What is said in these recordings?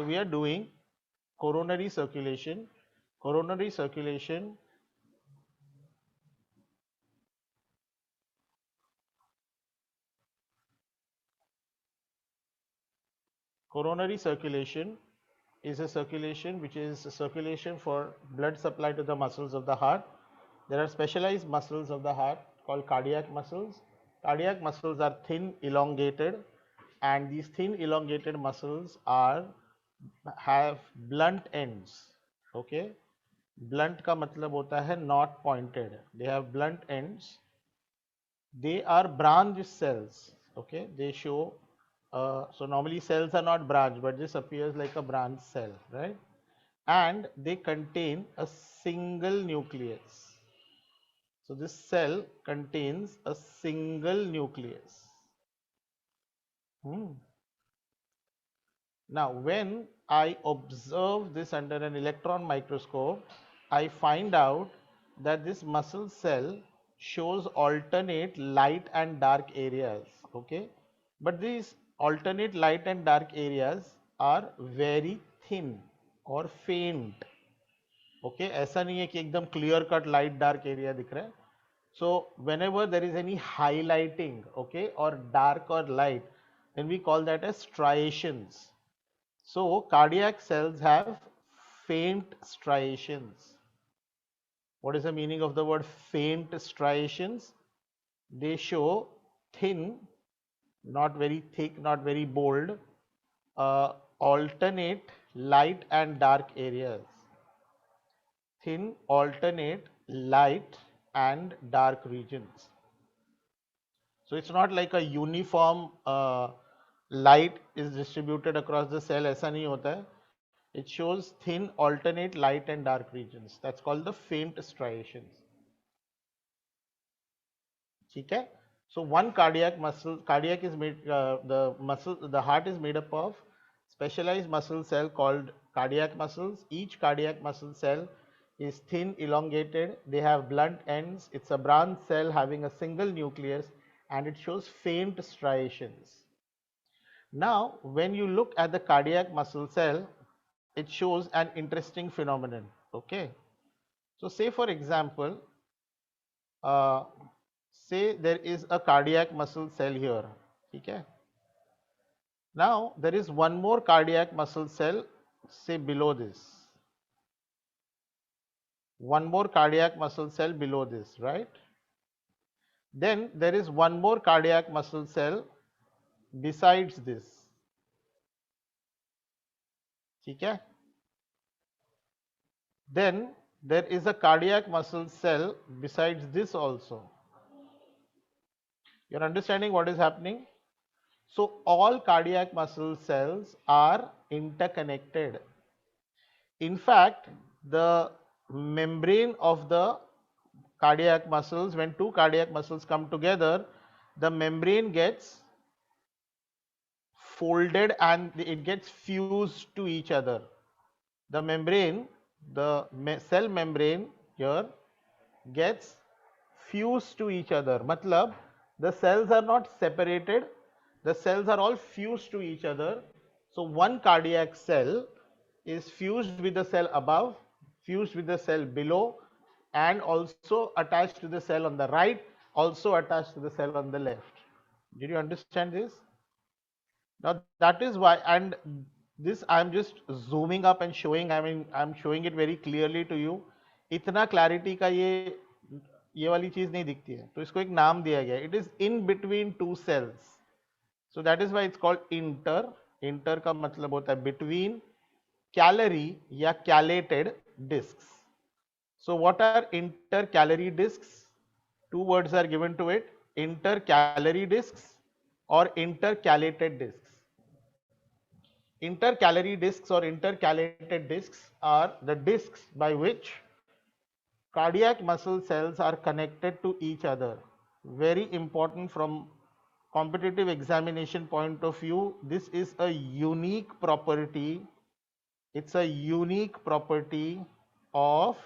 So we are doing coronary circulation. Coronary circulation coronary circulation is a circulation which is a circulation for blood supply to the muscles of the heart. There are specialized muscles of the heart called cardiac muscles. Cardiac muscles are thin, elongated, and these thin, elongated muscles are have blunt ends. Okay, blunt का मतलब होता है not pointed. They have blunt ends. They are branch cells. Okay, they show. So normally cells are not branch, but this appears like a branch cell, right? And they contain a single nucleus. So this cell contains a single nucleus. Hmm. Now, when I observe this under an electron microscope, I find out that this muscle cell shows alternate light and dark areas. Okay, but these alternate light and dark areas are very thin or faint. Okay, ऐसा नहीं है कि एकदम clear cut light dark area दिख रहा है. So whenever there is any highlighting, okay, or dark or light, then we call that as striations. So cardiac cells have faint striations. What is the meaning of the word faint striations? They show thin, not very thick, not very bold, alternate light and dark areas. Thin, alternate light and dark regions. So it's not like a uniform light is distributed across the cell. ऐसा नहीं होता है. It shows thin alternate light and dark regions. That's called the faint striations. ठीक है? So one cardiac muscle, cardiac is made, the heart is made up of specialized muscle cell called cardiac muscles. Each cardiac muscle cell is thin, elongated. They have blunt ends. It's a branch cell having a single nucleus, and it shows faint striations. Now, when you look at the cardiac muscle cell, it shows an interesting phenomenon. Okay. So say for example, uh, say there is a cardiac muscle cell here. Okay. Now there is one more cardiac muscle cell, say below this. One more cardiac muscle cell below this, right? Then there is one more cardiac muscle cell besides this. Okay. Then there is a cardiac muscle cell besides this also. You're understanding what is happening? So all cardiac muscle cells are interconnected. In fact, the membrane of the cardiac muscles, when two cardiac muscles come together, the membrane gets folded and it gets fused to each other. The membrane, the cell membrane here gets fused to each other. Matlab, the cells are not separated, the cells are all fused to each other. So one cardiac cell is fused with the cell above, fused with the cell below, and also attached to the cell on the right, also attached to the cell on the left. Did you understand this? Now that is why, and this I'm just zooming up and showing, I mean I'm showing it very clearly to you. इतना clarity का ये वाली चीज नहीं दिखती है, तो इसको एक नाम दिया गया. It is in between two cells. So that is why it's called inter. Inter का मतलब होता है between calorie या callated discs. So what are intercalary discs? Two words are given to it: intercalary discs or intercalated discs. Intercalary discs or intercalated discs are the discs by which cardiac muscle cells are connected to each other. Very important from competitive examination point of view. This is a unique property. It's a unique property of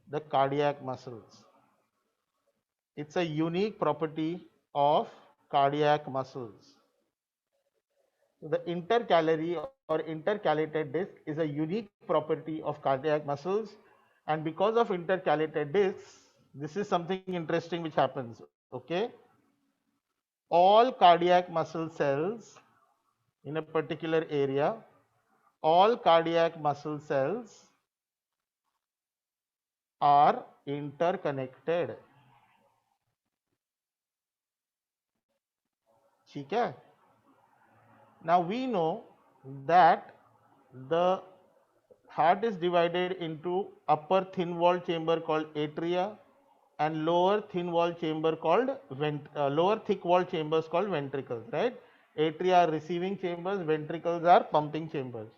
the cardiac muscles. It's a unique property of cardiac muscles. The intercalary or intercalated disc is a unique property of cardiac muscles, and because of intercalated discs, this is something interesting which happens. Okay, all cardiac muscle cells in a particular area, all cardiac muscle cells are interconnected. ठीक है? Now we know that the heart is divided into upper thin walled chamber called atria and lower thin walled chamber called lower thick walled chambers called ventricles, right? Atria are receiving chambers, ventricles are pumping chambers.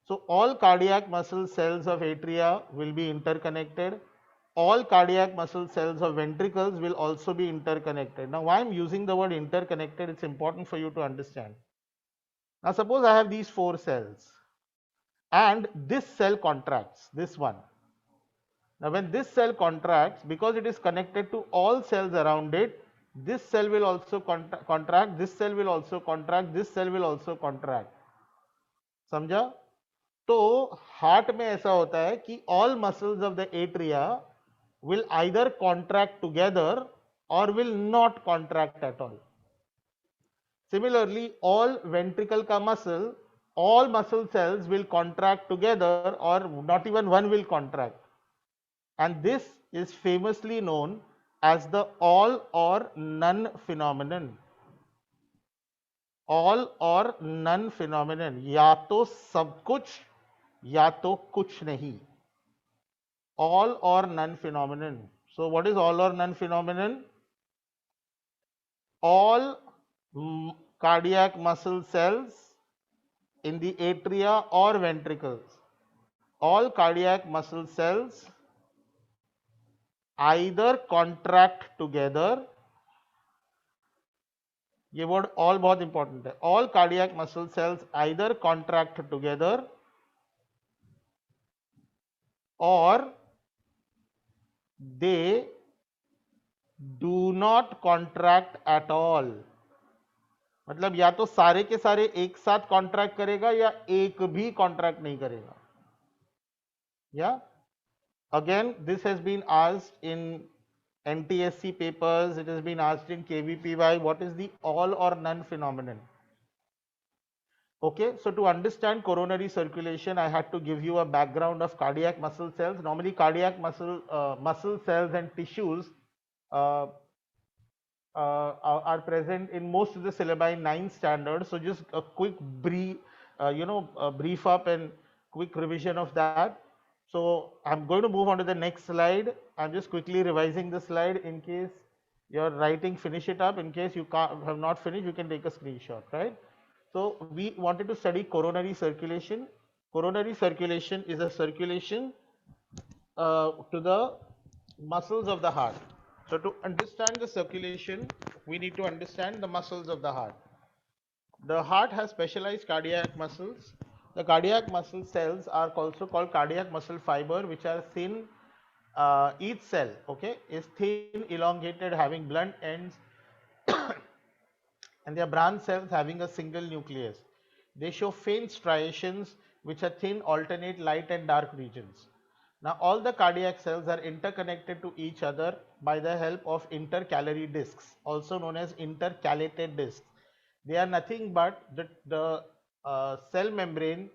So all cardiac muscle cells of atria will be interconnected. All cardiac muscle cells of ventricles will also be interconnected. Now why I'm using the word interconnected, it's important for you to understand. Now suppose I have these four cells and this cell contracts, this one. Now when this cell contracts, because it is connected to all cells around it, this cell will also contract, this cell will also contract, this cell will also contract. समझा? तो heart में ऐसा होता है कि all muscles of the atria will either contract together or will not contract at all. Similarly, all ventricle ka muscle, all muscle cells will contract together or not even one will contract. And this is famously known as the all or none phenomenon. All or none phenomenon. या तो सब कुछ या तो कुछ नहीं. All or none phenomenon. So what is all or none phenomenon? All cardiac muscle cells in the atria or ventricles, all cardiac muscle cells either contract together, ये word all बहुत important है, all cardiac muscle cells either contract together or they do not contract at all. मतलब या तो सारे के सारे एक साथ कॉन्ट्रैक्ट करेगा या एक भी कॉन्ट्रैक्ट नहीं करेगा. या again this has been asked in NTSC papers, it has been asked in KVPY, what is the all or none phenomenon? Okay, so to understand coronary circulation, I had to give you a background of cardiac muscle cells. Normally muscle cells and tissues are present in most of the syllabi in 9th standard. So just a quick brief, brief up and quick revision of that. So I'm going to move on to the next slide. I'm just quickly revising the slide in case you're writing, finish it up. In case you have not finished, you can take a screenshot, right? So we wanted to study coronary circulation. Coronary circulation is a circulation to the muscles of the heart. So to understand the circulation, we need to understand the muscles of the heart. The heart has specialized cardiac muscles. The cardiac muscle cells are also called cardiac muscle fiber, which are thin. Each cell, okay, is thin, elongated, having blunt ends, and they are branch cells having a single nucleus. They show faint striations, which are thin, alternate light and dark regions. Now, all the cardiac cells are interconnected to each other by the help of intercalary discs, also known as intercalated discs. They are nothing but the cell membrane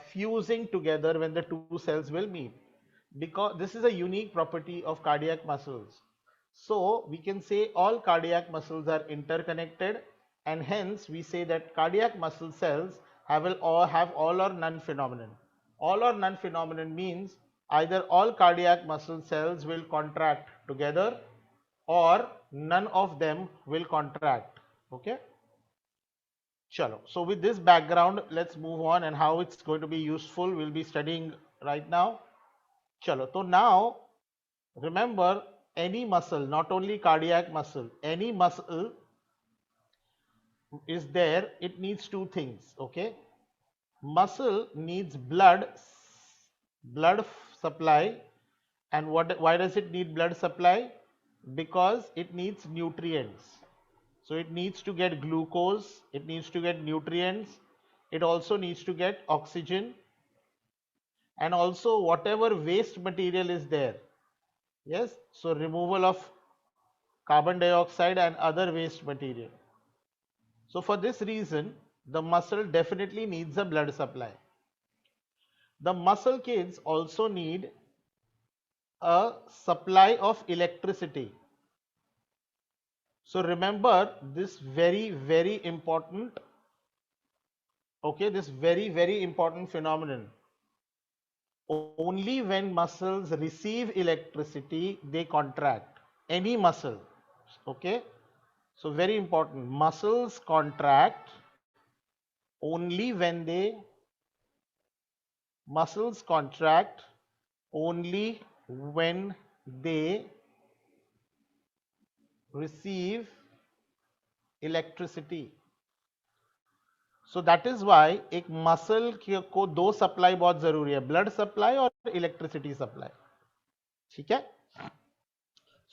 fusing together when the two cells will meet. Because this is a unique property of cardiac muscles. So we can say all cardiac muscles are interconnected, and hence we say that cardiac muscle cells have all or none phenomenon. All or none phenomenon means either all cardiac muscle cells will contract together or none of them will contract. Okay. Chalo. So with this background, let's move on, and how it's going to be useful we'll be studying right now. Chalo. So now remember, any muscle, not only cardiac muscle, any muscle is there, it needs two things. Okay. Muscle needs blood supply. And why does it need blood supply? Because it needs nutrients. So it needs to get glucose, it needs to get nutrients, it also needs to get oxygen, and also whatever waste material is there. Yes, so removal of carbon dioxide and other waste material. So for this reason, the muscle definitely needs a blood supply. The muscle kids also need a supply of electricity. So remember this very important, okay, this very important phenomenon. Only when muscles receive electricity, they contract. Any muscle, okay. So very important, muscles contract only when they, muscles contract only when they receive electricity. So that is why एक muscle को दो supply बहुत जरूरी है, blood supply और electricity supply. ठीक है.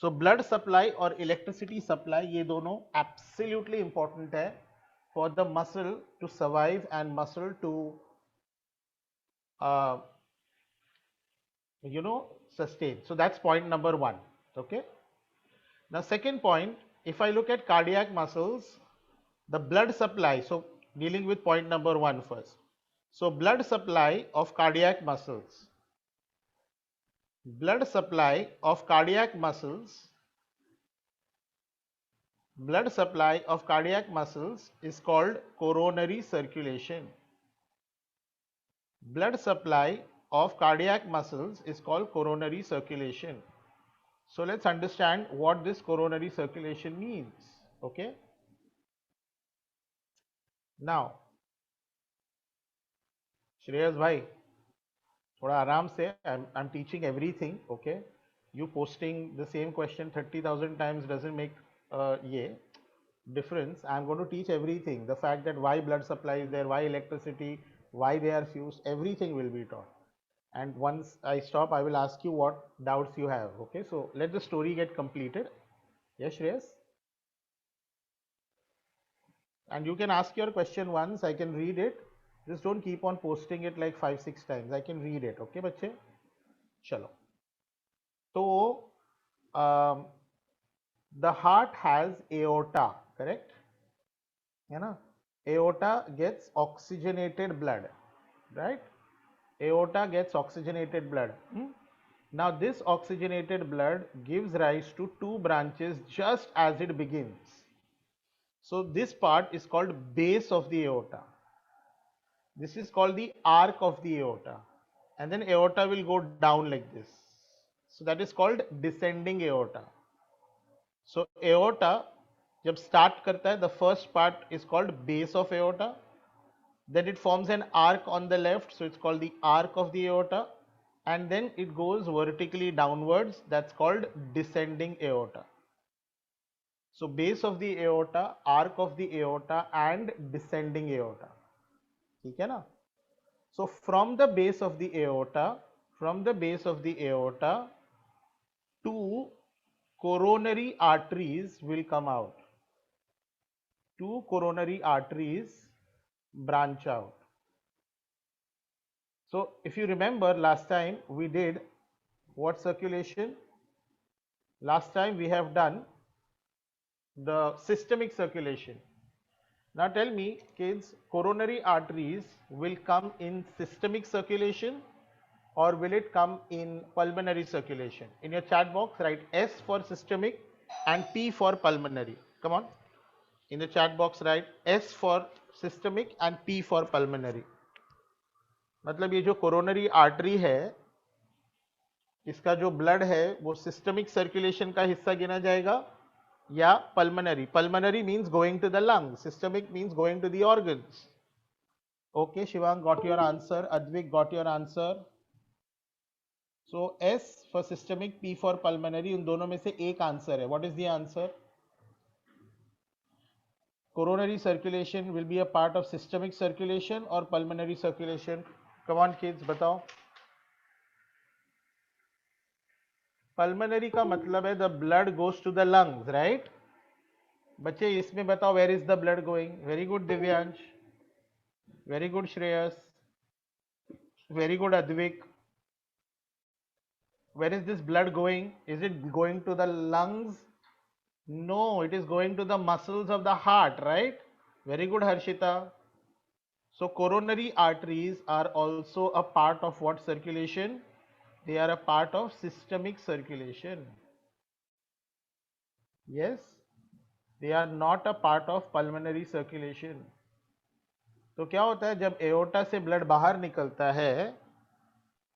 So blood supply और इलेक्ट्रिसिटी सप्लाई ये दोनों एब्सोल्युटली इंपॉर्टेंट है for the muscle to survive and muscle to sustain. So that's point number 1. Okay. Now second point, if I look at cardiac muscles, the blood supply, so dealing with point number 1 first. So blood supply of cardiac muscles, blood supply of cardiac muscles, blood supply of cardiac muscles is called coronary circulation. Blood supply of cardiac muscles is called coronary circulation. So let's understand what this coronary circulation means. Okay. Now Shreyas bhai, थोड़ा आराम से, I'm teaching everything, okay. You posting the same question 30,000 times doesn't make ये difference. I'm going to teach everything. The fact that why blood supply is there, why electricity, why they are fused, everything will be taught. And once I stop, I will ask you what doubts you have. Okay, so let the story get completed. Yes, Shreyas? And you can ask your question once, I can read it. Just don't keep on posting it like 5-6 times. I can read it. Okay, बच्चे? चलो. So, the heart has aorta, correct? है ना? Aorta gets oxygenated blood, right? Aorta gets oxygenated blood. Now this oxygenated blood gives rise to two branches just as it begins. So this part is called base of the aorta. This is called the arc of the aorta, and then aorta will go down like this. So that is called descending aorta. So aorta जब start करता है, the first part is called base of aorta. Then it forms an arc on the left, so it's called the arc of the aorta, and then it goes vertically downwards, that's called descending aorta. So base of the aorta, arc of the aorta, and descending aorta. ठीक है ना? So from the base of the aorta, two coronary arteries will come out. Two coronary arteries branch out. So if you remember, last time we did what circulation? Last time we have done the systemic circulation. Now tell me, kids, coronary arteries will come in systemic circulation or will it come in pulmonary circulation? In your chat box, write S for systemic and P for pulmonary. Come on. In the chat box, write S for systemic and P for pulmonary. मतलब ये जो coronary artery है, इसका जो blood है वो systemic circulation का हिस्सा गिना जाएगा या pulmonary? Pulmonary means going to the lung, systemic means going to the organs. Okay, Shivang got your answer, Advik got your answer. So S for systemic, P for pulmonary, उन दोनों में से एक आंसर है. What is the answer? Coronary circulation will be a part of systemic circulation और pulmonary circulation? Come on kids, बताओ. Pulmonary का मतलब है the blood goes to the lungs, right? बच्चे इसमें बताओ where is the blood going. Very good Divyansh, very good Shreyas, very good Advik. Where is this blood going? Is it going to the lungs? No, it is going to the muscles of the heart, right? Very good, Harshita. So coronary arteries are also a part of what circulation? They are a part of systemic circulation. Yes, they are not a part of pulmonary circulation. तो क्या होता है जब aorta से blood बाहर निकलता है,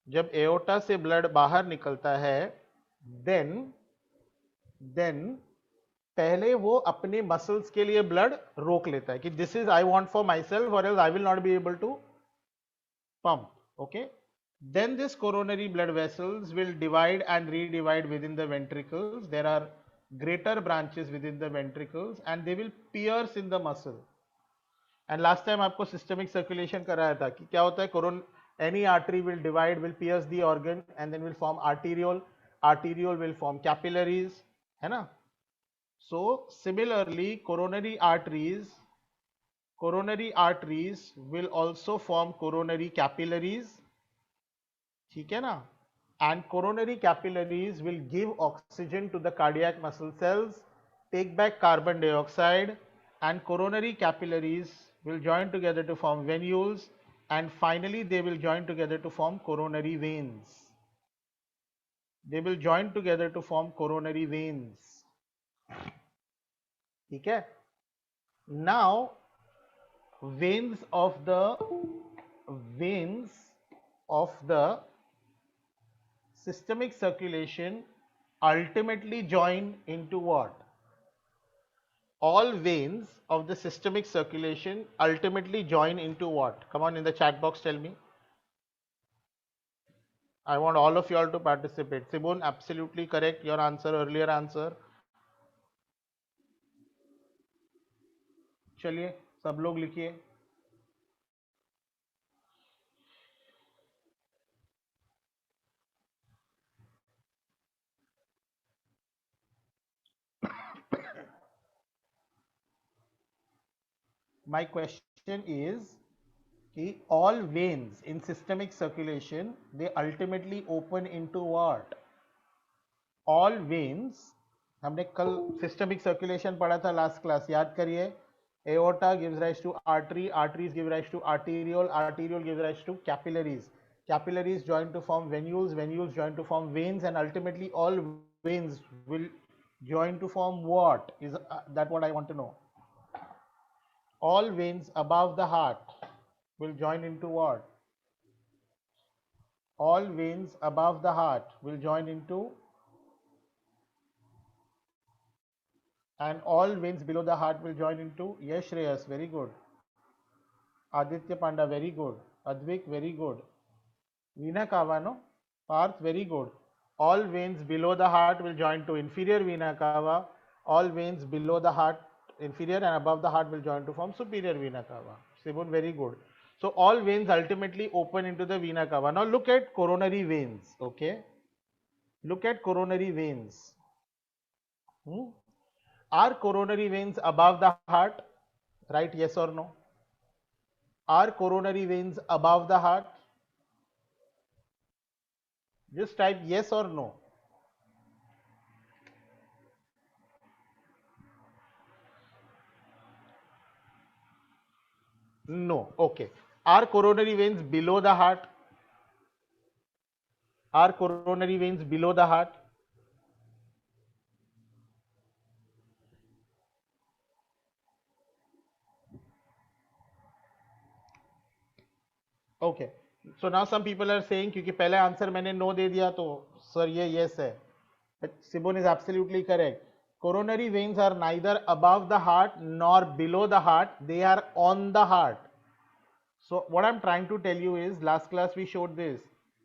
जब एओर्टा से ब्लड बाहर निकलता है, देन देन पहले वो अपने मसल्स के लिए ब्लड रोक लेता है कि this is I want for my self और else I will not be able to pump. Okay, then this coronary blood vessels will divide and redivide within the ventricles. There are greater branches within the ventricles and they will pierce in the muscle. And last time आपको systemic circulation कराया था कि क्या होता है, any artery will divide, will pierce the organ and then will form arteriole. Arteriole will form capillaries, है ना. So similarly coronary arteries will also form coronary capillaries, ठीक है ना. And coronary capillaries will give oxygen to the cardiac muscle cells, take back carbon dioxide, and coronary capillaries will join together to form venules, and finally they will join together to form coronary veins. They will join together to form coronary veins. ठीक है. Now veins of the systemic circulation ultimately join into what? All veins of the systemic circulation ultimately join into what? Come on, in the chat box, tell me. I want all of you all to participate. Sibun, absolutely correct. Your answer, earlier answer. चलिए सब लोग लिखिए. My question is कि all veins in systemic circulation they ultimately open into what? All veins. हमने कल systemic circulation पढ़ा था last class, याद करिए. Aorta gives rise to artery, arteries give rise to arteriole, arteriole gives rise to capillaries, capillaries join to form venules, venules join to form veins, and ultimately all veins will join to form what? Is that what I want to know? All veins above the heart will join into what? All veins above the heart will join into, and all veins below the heart will join into. Yes, Shreyas, very good. Aditya Panda, very good. Advik, very good. Veena cava, no? Parth, very good. All veins below the heart will join to inferior vena cava. All veins below the heart, inferior and above the heart will join to form superior vena cava. Sibun, very good. So all veins ultimately open into the vena cava. Now look at coronary veins, okay? Look at coronary veins. Are coronary veins above the heart? Right, yes or no? Are coronary veins above the heart? Just type yes or no. No. Okay. Are coronary veins below the heart? Are coronary veins below the heart? Okay. So now some people are saying क्योंकि पहले answer मैंने no दे दिया तो sir ये yes है. But Sibon is absolutely correct. Coronary veins are neither above the heart nor below the heart. They are on the heart. So what I'm trying to tell you is, last class we showed this.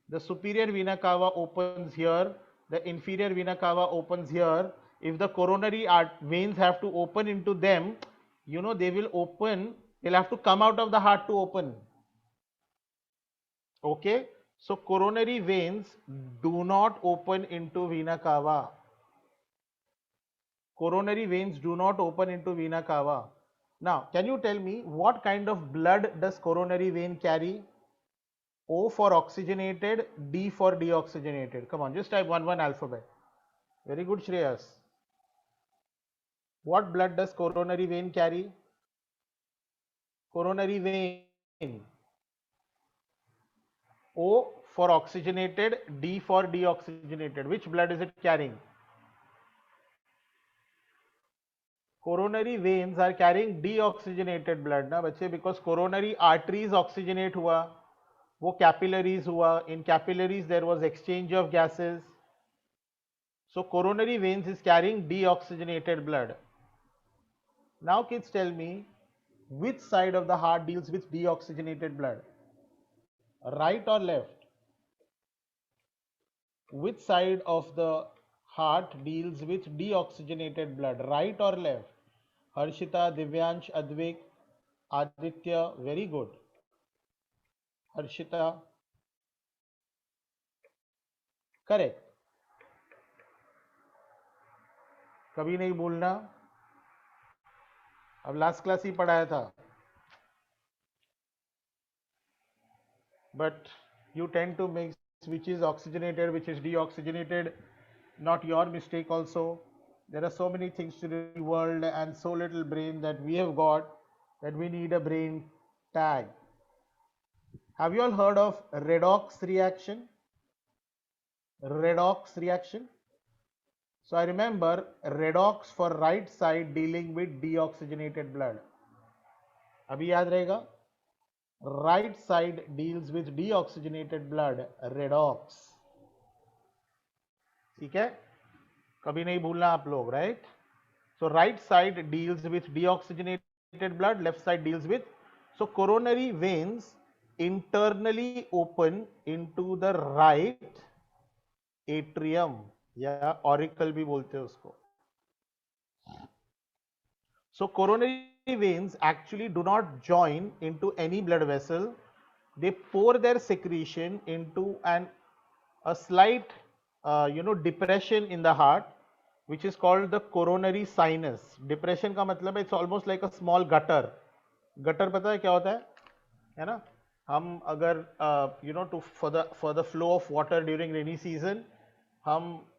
The superior vena cava opens here, the inferior vena cava opens here. If the coronary veins have to open into them, you know they will open, they'll have to come out of the heart to open. Okay, so coronary veins do not open into vena cava. Coronary veins do not open into vena cava. Now, can you tell me what kind of blood does coronary vein carry? O for oxygenated, D for deoxygenated. Come on, just type one alphabet. Very good, Shreyas. What blood does coronary vein carry? Coronary vein. O for oxygenated, D for deoxygenated. Which blood is it carrying? Coronary veins are carrying deoxygenated blood ना बच्चे, because coronary arteries oxygenate हुआ, वो capillaries हुआ, in capillaries there was exchange of gases, so coronary veins is carrying deoxygenated blood. Now kids, tell me, which side of the heart deals with deoxygenated blood? Right or left? Which side of the heart deals with deoxygenated blood? Right or left? Harshita, Divyansh, Advik, Aditya, very good. Harshita, correct. कभी नहीं भूलना, अब last class ही पढ़ाया था, but you tend to mix which is oxygenated, which is deoxygenated. Not your mistake also. There are so many things to the world and so little brain that we have got that we need a brain tag. Have you all heard of redox reaction? Redox reaction. So I remember redox for right side dealing with deoxygenated blood. अभी याद रहेगा, right side deals with deoxygenated blood, redox. ठीक है, कभी नहीं भूलना आप लोग, right? So right side deals with deoxygenated blood, left side deals with, so coronary veins internally open into the right atrium, या auricle भी बोलते हैं उसको. So coronary veins actually do not join into any blood vessel. They pour their secretion into a slight depression in the heart, which is called the coronary sinus. Depression का मतलब है, it's almost like a small gutter. Gutter पता है क्या होता है ना? हम अगर for the flow of water during rainy season, हम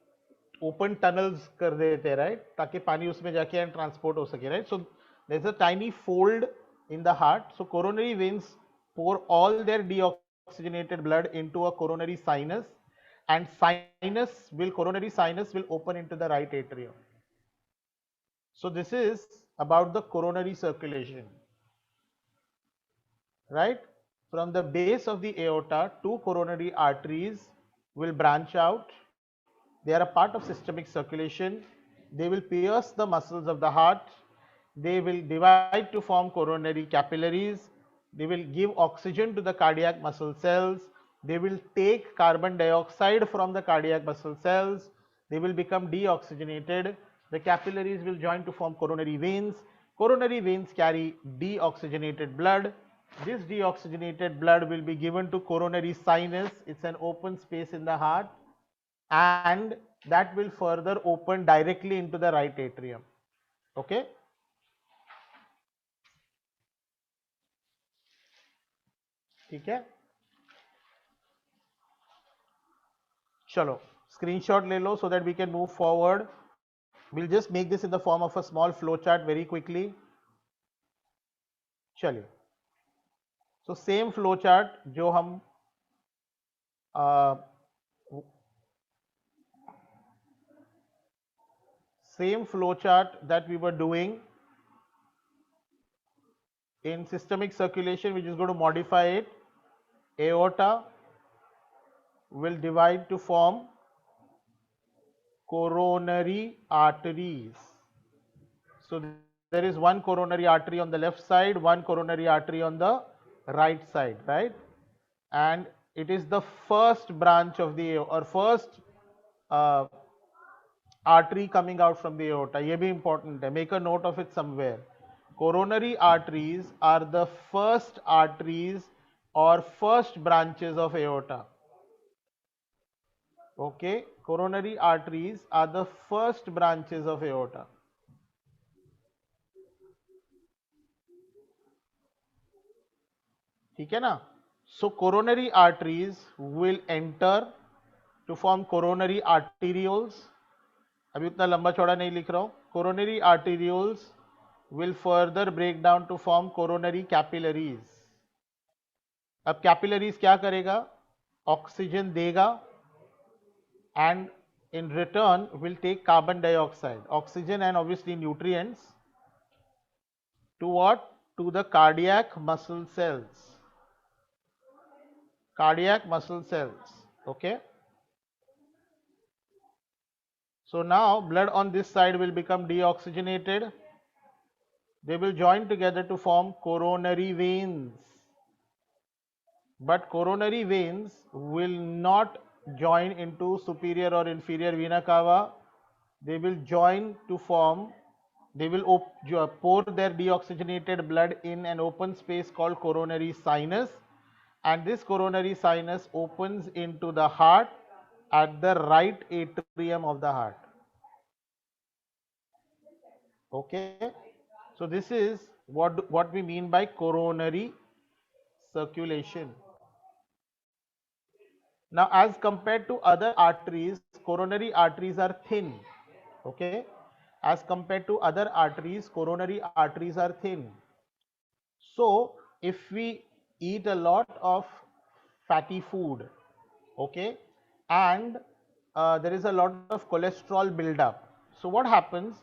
ओपन टनल्स कर देते हैं, राइट, ताकि पानी उसमें जाके एंड ट्रांसपोर्ट हो सके, right. So there is a tiny fold in the heart. So coronary veins pour all their deoxygenated blood into a coronary sinus, and coronary sinus will open into the right atrium. So this is about the coronary circulation, right? From the base of the aorta, two coronary arteries will branch out. They are a part of systemic circulation. They will pierce the muscles of the heart. They will divide to form coronary capillaries. They will give oxygen to the cardiac muscle cells. They will take carbon dioxide from the cardiac muscle cells. They will become deoxygenated. The capillaries will join to form coronary veins. Coronary veins carry deoxygenated blood. This deoxygenated blood will be given to coronary sinus. It's an open space in the heart, and that will further open directly into the right atrium. Okay, ठीक है, चलो screenshot ले लो so that we can move forward. We'll just make this in the form of a small flow chart very quickly. चलिए, so same flow chart जो हम same flow chart that we were doing in systemic circulation, which is going to modify it. Aorta will divide to form coronary arteries. So there is one coronary artery on the left side, one coronary artery on the right side, right? And it is the first branch of the or first artery coming out from the aorta. ये भी important है, make a note of it somewhere. Coronary arteries are the first arteries or first branches of aorta. Okay, coronary arteries are the first branches of aorta. ठीक है ना. So coronary arteries will enter to form coronary arterioles. अभी उतना लंबा चौड़ा नहीं लिख रहा हूं. Coronary arterioles will further break down to form coronary capillaries. अब कैपिलरीज क्या करेगा? ऑक्सीजन देगा and in return will take carbon dioxide, oxygen and obviously nutrients to what? To the cardiac muscle cells. Cardiac muscle cells. Okay. So now blood on this side will become deoxygenated. They will join together to form coronary veins. But coronary veins will not join into superior or inferior vena cava. They will join to form, they will pour their deoxygenated blood in an open space called coronary sinus, and this coronary sinus opens into the heart at the right atrium of the heart. Okay, so this is what we mean by coronary circulation. Now, as compared to other arteries, coronary arteries are thin. Okay, as compared to other arteries, coronary arteries are thin. So, if we eat a lot of fatty food, okay, and there is a lot of cholesterol buildup. So, what happens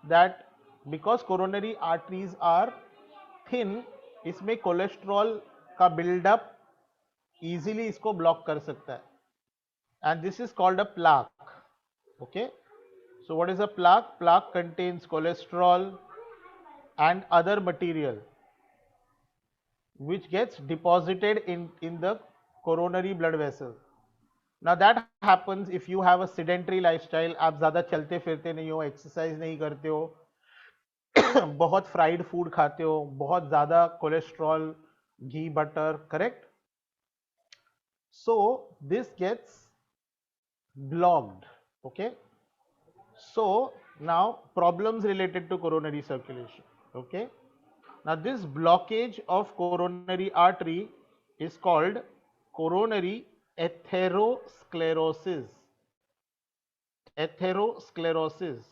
that because coronary arteries are thin, इसमें cholesterol का buildup easily इसको block कर सकता है, and this is called a plaque. Okay, so what is a plaque? Plaque contains cholesterol and other material which gets deposited in the coronary blood vessel. Now that happens if you have a sedentary lifestyle. आप ज़्यादा चलते फिरते नहीं हो, exercise नहीं करते हो, बहुत फ्राइड फूड खाते हो, बहुत ज़्यादा cholesterol, ghee, butter, correct. So this gets blocked. Okay. So now problems related to coronary circulation. Okay. Now this blockage of coronary artery is called coronary atherosclerosis. Atherosclerosis.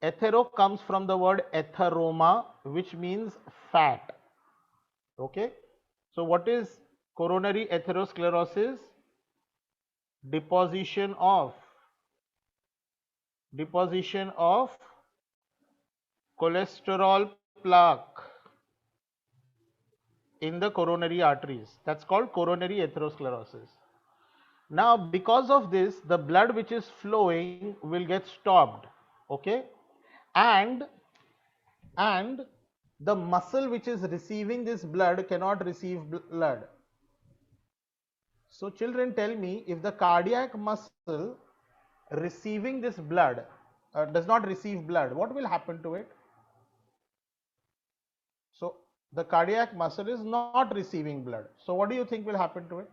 Athero comes from the word atheroma, which means fat. Okay. So what is coronary atherosclerosis? Deposition of cholesterol plaque in the coronary arteries. That's called coronary atherosclerosis. Now, because of this, the blood which is flowing will get stopped. Okay, and the muscle which is receiving this blood cannot receive blood. So, children, tell me, if the cardiac muscle receiving this blood does not receive blood, what will happen to it? So, the cardiac muscle is not receiving blood. So, what do you think will happen to it?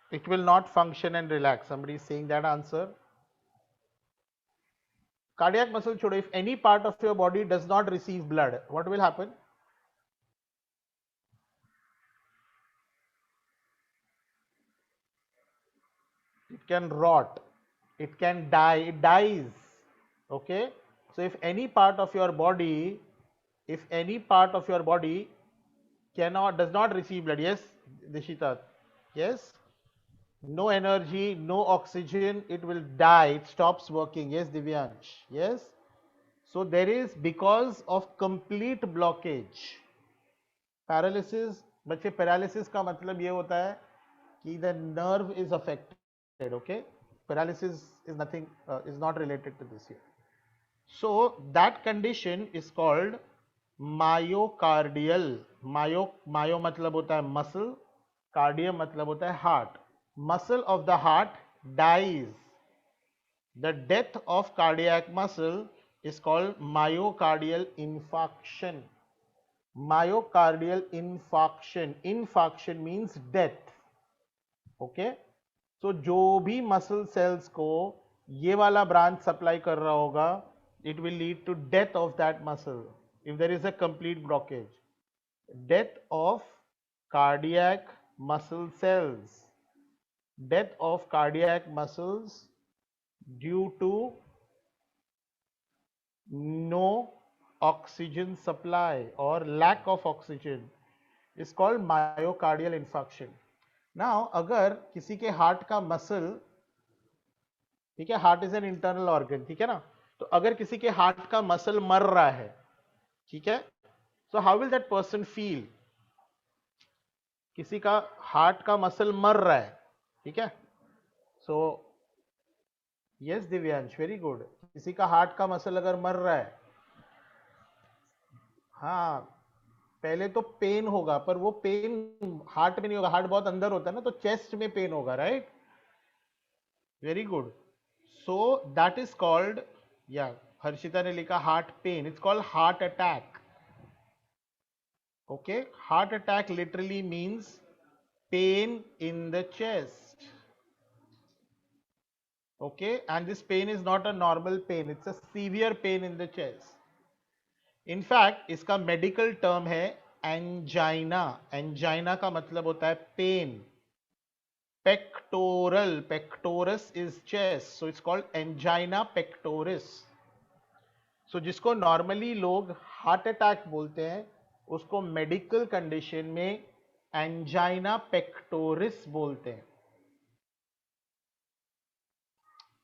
It will not function and relax. Somebody is saying that answer. Cardiac muscle chodo, if any part of your body does not receive blood, what will happen? It can rot, it can die, it dies. Okay, so if any part of your body, does not receive blood, yes, Dishita, yes, no energy, no oxygen, it will die, it stops working. Yes, Divyansh, yes. So there is, because of complete blockage, paralysis. बच्चे paralysis का मतलब ये होता है कि the nerve is affected. Okay, paralysis is nothing, is not related to this here. So that condition is called myocardial. Myo मतलब होता है muscle, cardium मतलब होता है heart. Muscle of the heart dies. The death of cardiac muscle is called myocardial infarction. Myocardial infarction. Infarction means death. Okay. So जो भी muscle cells को ये वाला ब्रांच सप्लाई कर रहा होगा, it will lead to death of that muscle if there is a complete blockage. Death of cardiac muscle cells. Death of cardiac muscles due to no oxygen supply or lack of oxygen is called myocardial infarction. Now अगर किसी के heart का muscle, ठीक है, heart is an internal organ, ठीक है ना, तो अगर किसी के हार्ट का मसल मर रहा है, ठीक है, so how will that person feel? किसी का हार्ट का मसल मर रहा है, ठीक है, so yes Divyansh, very good, किसी का हार्ट का मसल अगर मर रहा है, हाँ, पहले तो पेन होगा, पर वो पेन हार्ट में नहीं होगा, हार्ट बहुत अंदर होता है ना, तो चेस्ट में पेन होगा, right, very good, so that is called, या हर्षिता ने लिखा heart pen, it's called heart attack. Okay, heart attack literally means pain in the chest. Okay, and this pain is not a normal pain, it's a severe pain in the chest. In fact, इसका medical term है angina. Angina का मतलब होता है pain. Pectoral, pectoris is chest, so it's called angina pectoris. So जिसको normally लोग heart attack बोलते हैं, उसको मेडिकल कंडीशन में एंजाइना पेक्टोरिस बोलते हैं,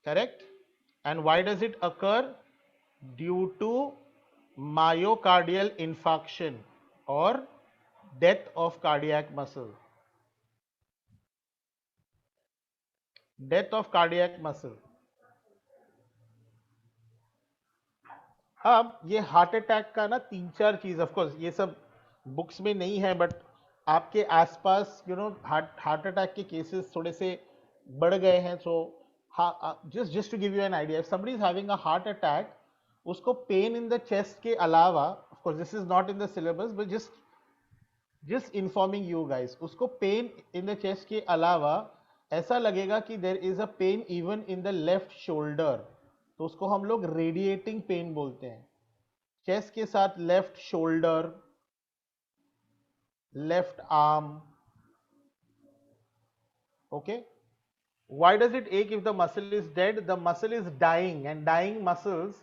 correct. And why does it occur? Due to myocardial infarction और death of cardiac muscle. Death of cardiac muscle. अब ये हार्ट अटैक का ना तीन चार चीज, ऑफ कोर्स ये सब बुक्स में नहीं है, बट आपके आसपास हार्ट अटैक के केसेस थोड़े से बढ़ गए हैं. So just to give you an idea, if somebody is having a heart attack, उसको पेन इन द चेस्ट के अलावा, of course this is not in the syllabus, but just informing you guys, उसको pain in the chest के अलावा ऐसा लगेगा कि there is a pain even in the left shoulder, तो उसको हम लोग रेडिएटिंग पेन बोलते हैं. चेस्ट के साथ left shoulder, left arm. Okay, why does it ache if the muscle is dead? The muscle is dying, and dying muscles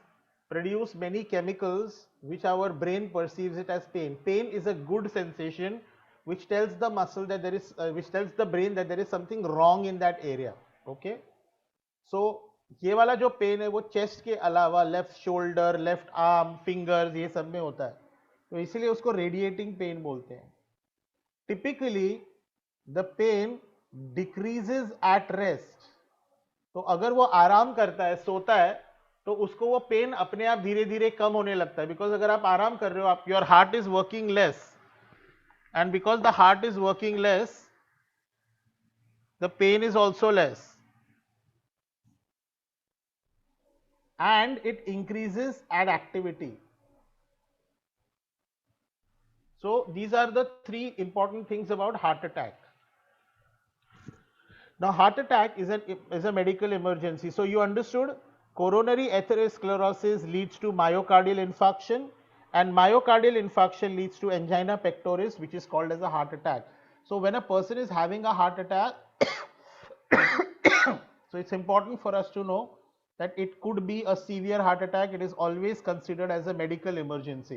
produce many chemicals which our brain perceives it as pain. Pain is a good sensation which tells the muscle that there is which tells the brain that there is something wrong in that area. Okay, so ये वाला जो pen है वो chest के अलावा left shoulder, left arm, fingers, ये सब में होता है, तो इसीलिए उसको रेडिएटिंग पेन बोलते हैं. Typically the pain decreases at rest, तो अगर वो आराम करता है, सोता है, तो उसको वो पेन अपने आप धीरे धीरे कम होने लगता है, बिकॉज अगर आप आराम कर रहे हो, आप your heart is working less, and because the heart is working less, the pain is also less, and it increases at activity. So these are the three important things about heart attack. Now heart attack is a medical emergency. So you understood, coronary atherosclerosis leads to myocardial infarction, and myocardial infarction leads to angina pectoris, which is called as a heart attack. So when a person is having a heart attack, so it's important for us to know that it could be a severe heart attack. It is always considered as a medical emergency.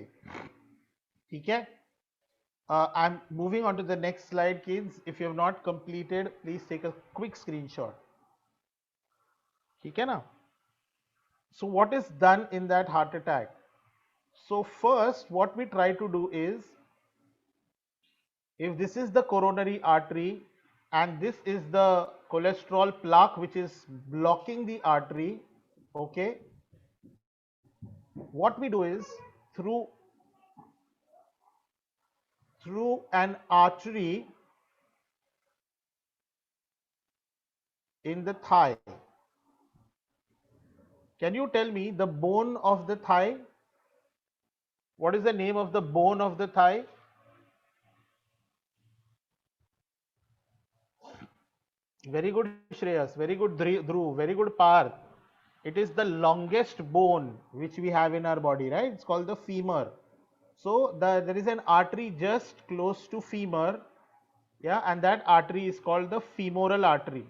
Okay, I'm moving on to the next slide, kids. If you have not completed, please take a quick screenshot. Okay, now, so what is done in that heart attack? So first what we try to do is, if this is the coronary artery and this is the cholesterol plaque which is blocking the artery, okay, what we do is, through an artery in the thigh, can you tell me the bone of the thigh? What is the name of the bone of the thigh? Very good Shreyas, very good Dhruv, very good Parth. it is the longest bone which we have in our body, right? It's called the femur. So there is an artery just close to femur, yeah, and that artery is called the femoral artery.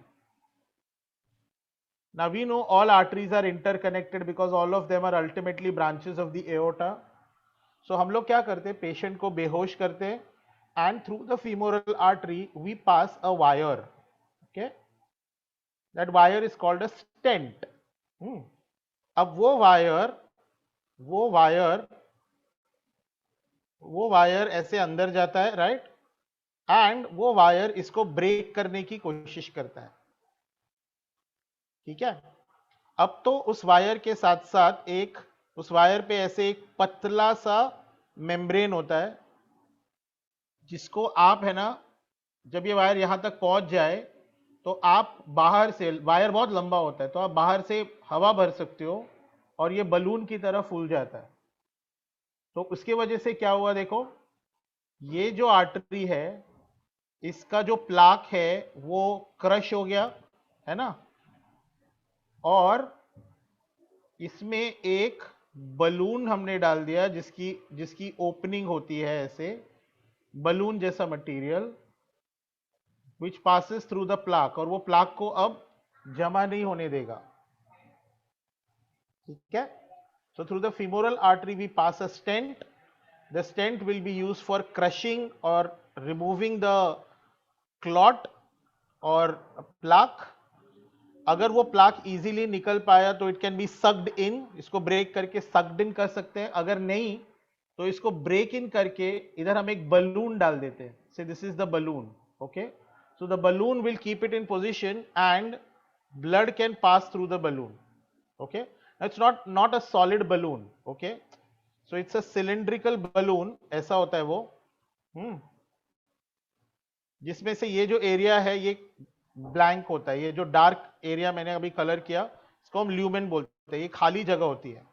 Now we know all arteries are interconnected because all of them are ultimately branches of the aorta. So हम लोग क्या करते हैं, patient को बेहोश करते हैं, and through the femoral artery we pass a wire. Okay, that wire is called a stent. अब वो वायर ऐसे अंदर जाता है, राइट, एंड वो वायर इसको ब्रेक करने की कोशिश करता है. ठीक है. अब तो उस वायर के साथ साथ उस वायर पे ऐसे एक पतला सा मेम्ब्रेन होता है, जिसको आप, है ना, जब ये वायर यहां तक पहुंच जाए तो आप बाहर से, वायर बहुत लंबा होता है, तो आप बाहर से हवा भर सकते हो और ये बलून की तरह फूल जाता है. तो उसकी वजह से क्या हुआ, देखो, ये जो आर्टरी है इसका जो प्लाक है वो क्रश हो गया, है ना, और इसमें एक बलून हमने डाल दिया जिसकी ओपनिंग होती है ऐसे बलून जैसा material, which passes through the plaque, और वो प्लाक को अब जमा नहीं होने देगा. ठीक है. So through the femoral artery we pass a stent. The stent will be used for crushing or removing the clot or plaque. अगर वो प्लाक इजीली निकल पाया तो इट कैन बी सक्ड इन, इसको ब्रेक करके सक्ड इन कर सकते हैं. अगर नहीं तो इसको ब्रेक इन करके इधर हम एक बलून डाल देते हैं. से this is the balloon. Okay, so the balloon will keep it in position and blood can pass through the balloon. Okay, it's not a solid balloon. Okay, so it's a cylindrical balloon. ऐसा होता है वो, जिसमें से ये जो area है ये ब्लैंक होता है. ये जो डार्क एरिया मैंने अभी कलर किया इसको हम ल्यूमेन बोलते हैं, ये खाली जगह होती है.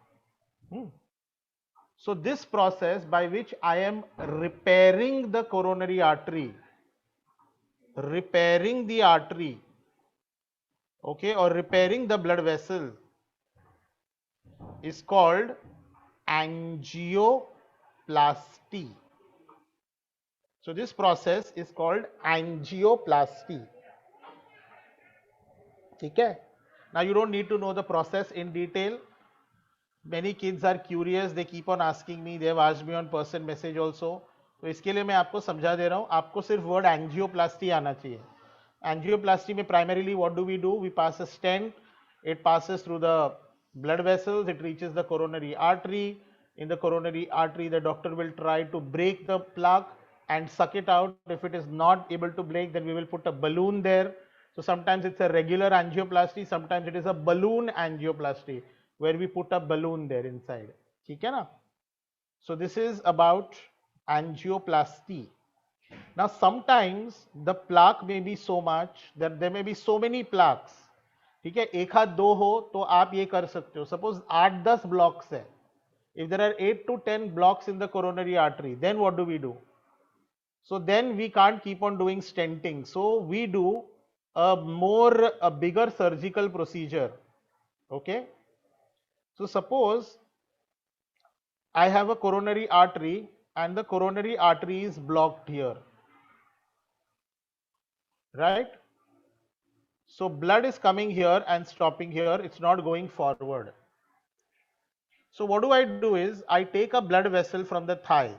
So this process by which I am repairing the coronary artery, okay, or repairing the blood vessel is called angioplasty. So this process is called angioplasty. Okay, now you don't need to know the process in detail. Many kids are curious, they keep on asking me, they have asked me on person message also. तो इसके लिए मैं आपको समझा दे रहा हूं, आपको सिर्फ वर्ड एंजियोप्लास्टी आना चाहिए. एंजियोप्लास्टी में primarily what do we do, we pass a stent, it passes through the blood vessels, it reaches the coronary artery. In the coronary artery the doctor will try to break the plaque and suck it out. If it is not able to break, then we will put a balloon there. So sometimes it's a regular angioplasty, sometimes it is a balloon angioplasty where we put a balloon there inside. ठीक है ना. So this is about angioplasty. Now sometimes the plaque may be so much that there may be so many plaques. ठीक है, एक हाथ दो हो तो आप ये कर सकते हो. सपोज 8-10 ब्लॉक्स है, if there are 8 to 10 blocks in the coronary artery, then what do we do? So then we can't keep on doing stenting, so we do a bigger surgical procedure. Okay, so suppose I have a coronary artery and the coronary artery is blocked here, right? So blood is coming here and stopping here, it's not going forward. So what do I do is I take a blood vessel from the thigh.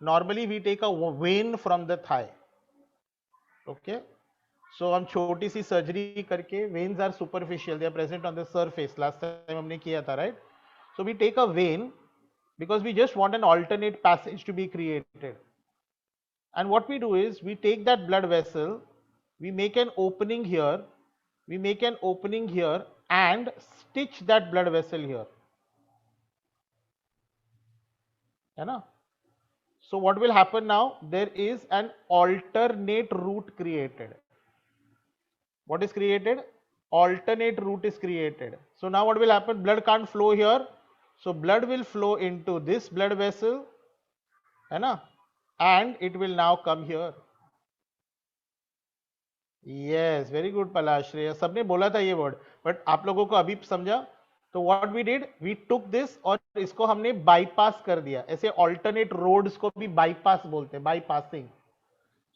Normally we take a vein from the thigh. Okay, so हम छोटी सी surgery करके, veins are superficial, they are present on the surface, last time हमने किया था, right? So we take a vein because we just want an alternate passage to be created. And what we do is we take that blood vessel, we make an opening here, and stitch that blood vessel here. है ना? So what will happen now? There is an alternate route created. What is created? Alternate route is created. So now what will happen? Blood can't flow here. So blood will flow into this blood vessel, है ना? And it will now come here. Yes, very good Palashreya. सबने बोला था ये word. But आप लोगों को अभी समझा? तो what we did, we took this और इसको हमने बाईपास कर दिया. ऐसे ऑल्टरनेट रोड्स को भी बाईपास बोलते हैं, bypassing.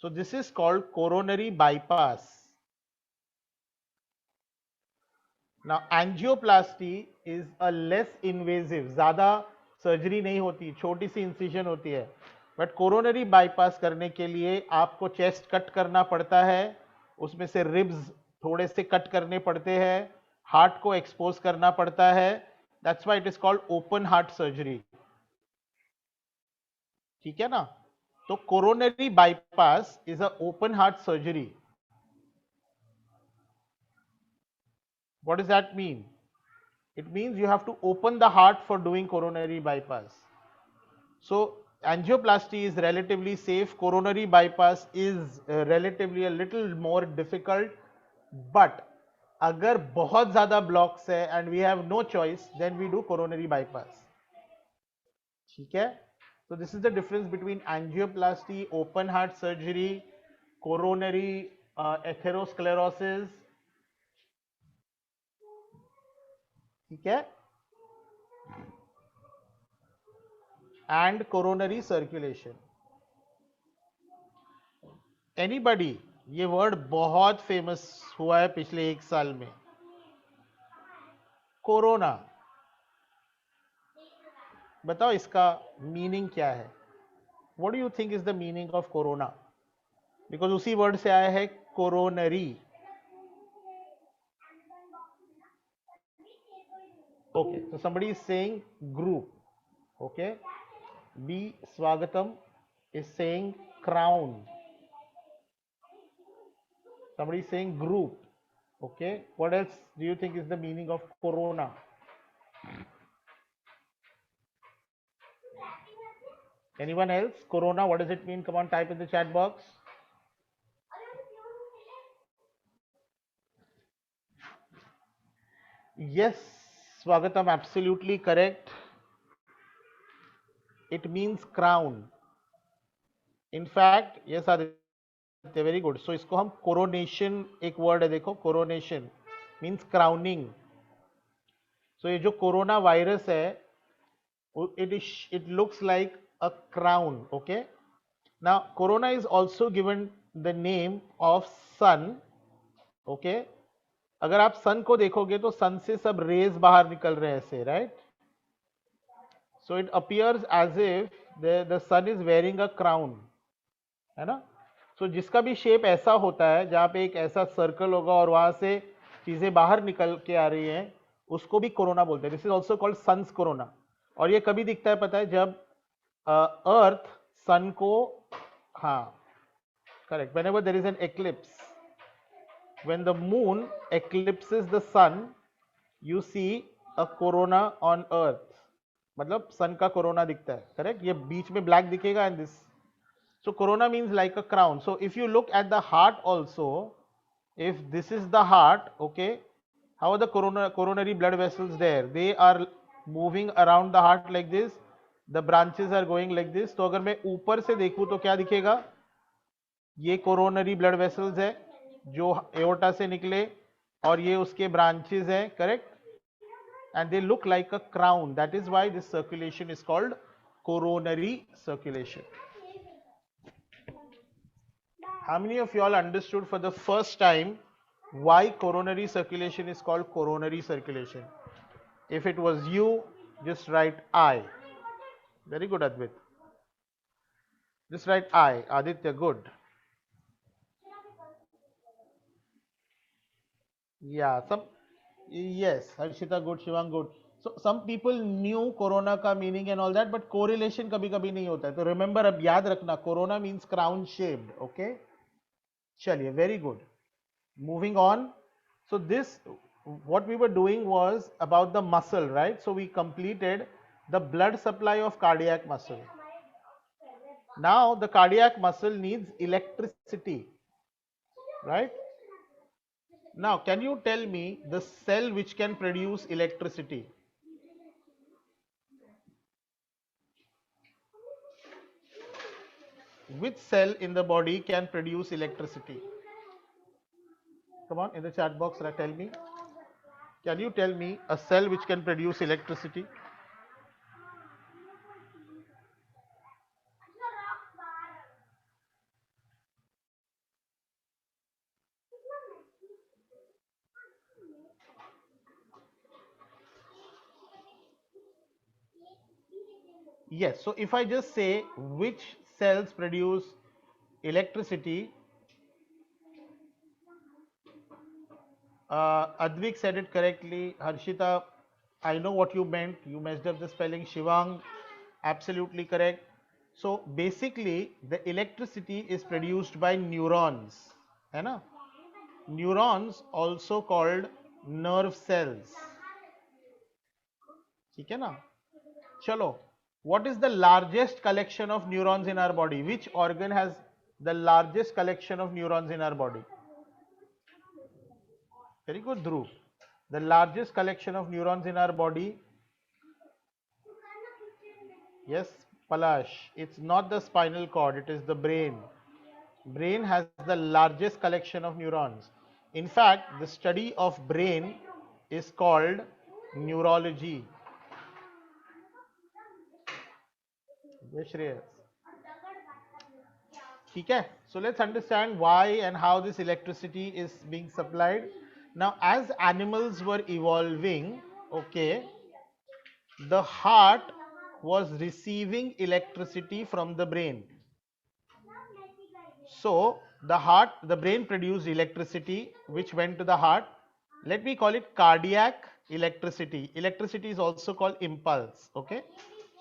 So this is called coronary bypass. Now angioplasty is a less invasive, ज्यादा सर्जरी नहीं होती, छोटी सी इंसिजन होती है. बट कोरोनरी बाईपास करने के लिए आपको चेस्ट कट करना पड़ता है, उसमें से रिब्स थोड़े से कट करने पड़ते हैं, हार्ट को एक्सपोज करना पड़ता है. That's why it is called open heart surgery. ठीक है ना? तो coronary bypass is a open heart surgery. What does that mean? It means you have to open the heart for doing coronary bypass. So angioplasty is relatively safe. Coronary bypass is relatively a little more difficult. But अगर बहुत ज्यादा blocks है and we have no choice, then we do coronary bypass. ठीक है? So this is the difference between angioplasty, open heart surgery, coronary atherosclerosis. ठीक है? And coronary circulation. Anybody, ये word बहुत फेमस हुआ है पिछले 1 साल में. कोरोना, बताओ इसका मीनिंग क्या है? What do you think is the meaning of corona? Because उसी वर्ड से आया है coronary. Okay, so somebody is saying group. Okay, B Swagatam is saying crown. Somebody is saying group. Okay, what else do you think is the meaning of corona? Anyone else? Corona, what does it mean? Come on, type in the chat box. Yes, Swagatam, absolutely correct. It means crown. In fact, yes, Aditya, very good. So इसको हम coronation, एक word है देखो, coronation means crowning. So ये जो corona virus है, it looks like a crown. Okay. Now corona is also given the name of sun. Okay. अगर आप सन को देखोगे तो सन से सब रेज बाहर निकल रहे हैं ऐसे, right? So it appears as if the sun is wearing a crown, है ना? So जिसका भी शेप ऐसा होता है, जहाँ पे एक ऐसा सर्कल होगा और वहां से चीजें बाहर निकल के आ रही हैं, उसको भी कोरोना बोलते हैं. This is also called sun's corona. और ये कभी दिखता है पता है? जब अर्थ सन को, हाँ correct, whenever there is an eclipse, when the moon eclipses the sun, you see a corona on earth. मतलब सन का कोरोना दिखता है, करेक्ट? ये बीच में ब्लैक दिखेगा and this. So corona means like a crown. So if you look at the heart also, if this is the heart, okay, how are the coronary blood vessels there? They are moving around the heart like this. The branches are going like this. तो अगर मैं ऊपर से देखूं तो क्या दिखेगा? ये कोरोनरी ब्लड वेसल्स है जो एओर्टा से निकले और ये उसके ब्रांचेस हैं, correct? And they look like a crown. That is why this circulation is called coronary circulation. How many of you all understood for the first time why coronary circulation is called coronary circulation? If it was you, just write I. Very good, Advait. Just write I. Aditya, good. Yeah, yes, Harshita, good, Shivang, good. So some people knew corona का meaning and all that, but correlation कभी कभी नहीं होता है. तो remember, अब याद रखना, corona means crown shaped. Okay, चलिए, very good. Moving on. So this, what we were doing was about the muscle, right? So we completed the blood supply of cardiac muscle. Now the cardiac muscle needs electricity, right? Now can you tell me the cell which can produce electricity? Which cell in the body can produce electricity? Come on, in the chat box, tell me. Can you tell me a cell which can produce electricity? Yes, so if I just say which cells produce electricity, Advik said it correctly. Harshita, I know what you meant. You messed up the spelling. Shivang, absolutely correct. So basically, the electricity is produced by neurons. है ना? Neurons also called nerve cells. ठीक है ना? चलो, what is the largest collection of neurons in our body? Which organ has the largest collection of neurons in our body? Very good, Dhruv. The largest collection of neurons in our body, yes, Palash, it's not the spinal cord, it is the brain. Brain has the largest collection of neurons. In fact, the study of brain is called neurology. Yes, Shreyas. Okay, so let's understand why and how this electricity is being supplied. Now, as animals were evolving, okay, the heart was receiving electricity from the brain. So, the brain produced electricity which went to the heart. Let me call it cardiac electricity. Electricity is also called impulse, okay?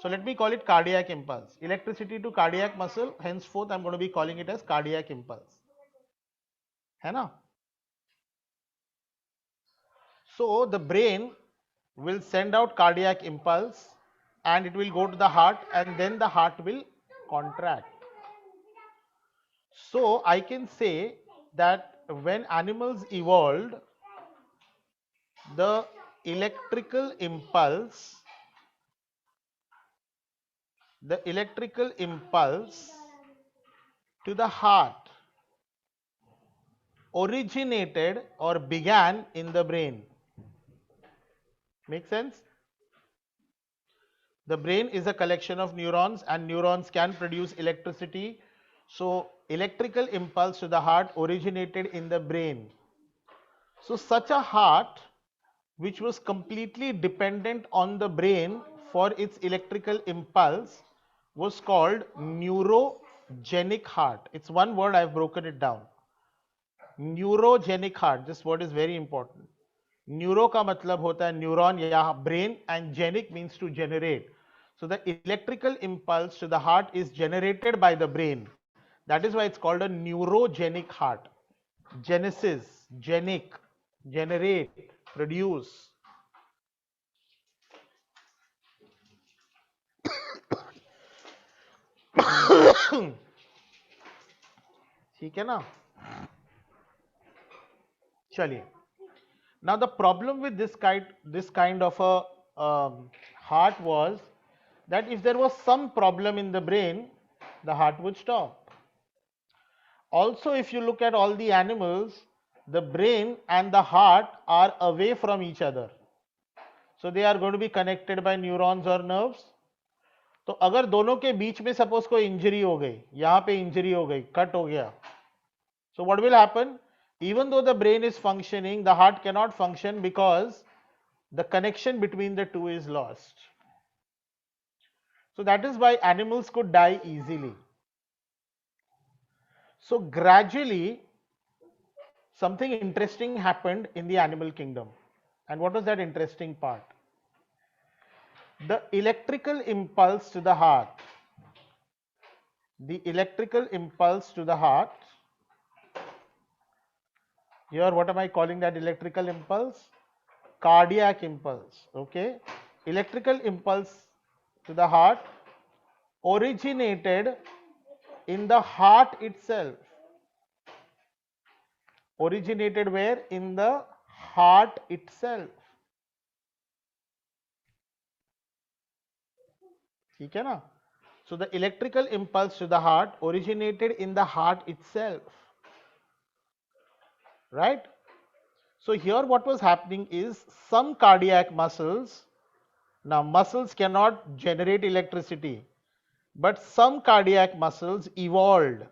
So, let me call it cardiac impulse. Electricity to cardiac muscle, henceforth I am going to be calling it as cardiac impulse. है ना? So the brain will send out cardiac impulse and it will go to the heart and then the heart will contract. So I can say that when animals evolved, the electrical impulse, to the heart originated or began in the brain. Make sense? The brain is a collection of neurons and neurons can produce electricity. So electrical impulse to the heart originated in the brain. So such a heart which was completely dependent on the brain for its electrical impulse was called neurogenic heart. It's one word, I've broken it down. Neurogenic heart, this word is very important. Neuro का मतलब होता है neuron या brain and genic means to generate. So the electrical impulse to the heart is generated by the brain. That is why it's called a neurogenic heart. Genesis, genic, generate, produce. ठीक है ना? चलिए. Now the problem with this kind of a heart was that if there was some problem in the brain, the heart would stop. Also, if you look at all the animals, the brain and the heart are away from each other. So they are going to be connected by neurons or nerves. तो अगर दोनों के बीच में suppose कोई injury हो गई, यहाँ पे इंजरी हो गई, कट हो गया, so what will happen? Even though the brain is functioning, the heart cannot function because the connection between the two is lost. So that is why animals could die easily. So gradually something interesting happened in the animal kingdom. And what was that interesting part? The electrical impulse to the heart, here what am I calling that electrical impulse? Cardiac impulse, okay? Electrical impulse to the heart originated in the heart itself. Originated where? In the heart itself. ठीक है ना? So the electrical impulse to the heart originated in the heart itself. Right? So here what was happening is some cardiac muscles, now muscles cannot generate electricity, but some cardiac muscles evolved.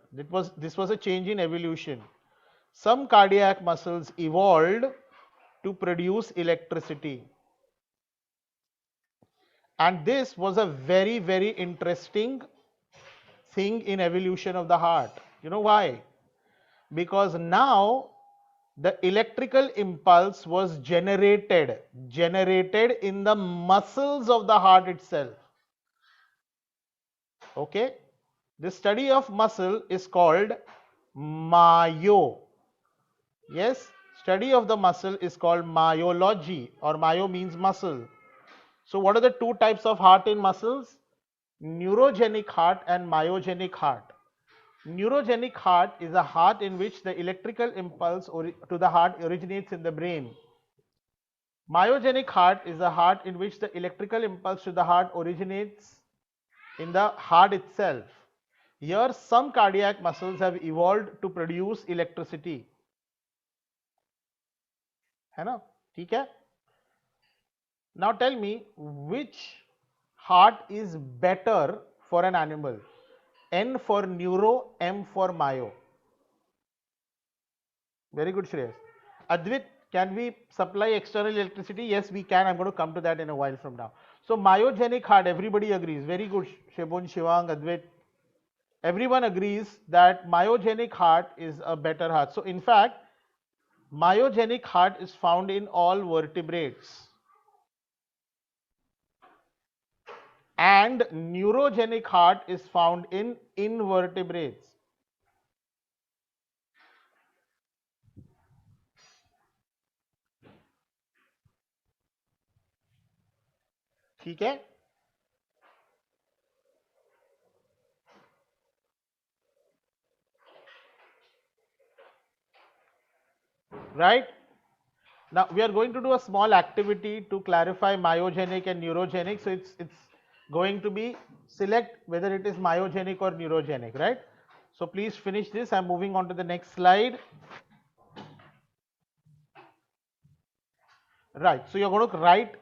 This was a change in evolution. Some cardiac muscles evolved to produce electricity. And this was a very, very interesting thing in evolution of the heart. You know why? Because now the electrical impulse was generated in the muscles of the heart itself. Okay, the study of muscle is called myo. Yes, study of the muscle is called myology, or myo means muscle. So what are the two types of heart in muscles? Neurogenic heart and myogenic heart. Neurogenic heart is a heart in which the electrical impulse to the heart originates in the brain. Myogenic heart is a heart in which the electrical impulse to the heart originates in the heart itself. Here some cardiac muscles have evolved to produce electricity. है ना? ठीक है? Now tell me, which heart is better for an animal? N for neuro, M for myo. Very good, Shreyas. Advait, can we supply external electricity? Yes, we can. I'm going to come to that in a while from now. So myogenic heart, everybody agrees. Very good, Shebun, Shivang, Advait. Everyone agrees that myogenic heart is a better heart. So in fact, myogenic heart is found in all vertebrates. And neurogenic heart is found in invertebrates. ठीक है? Right? Now we are going to do a small activity to clarify myogenic and neurogenic. So it's going to be select whether it is myogenic or neurogenic, right? So please finish this. I'm moving on to the next slide. Right. So you're going to write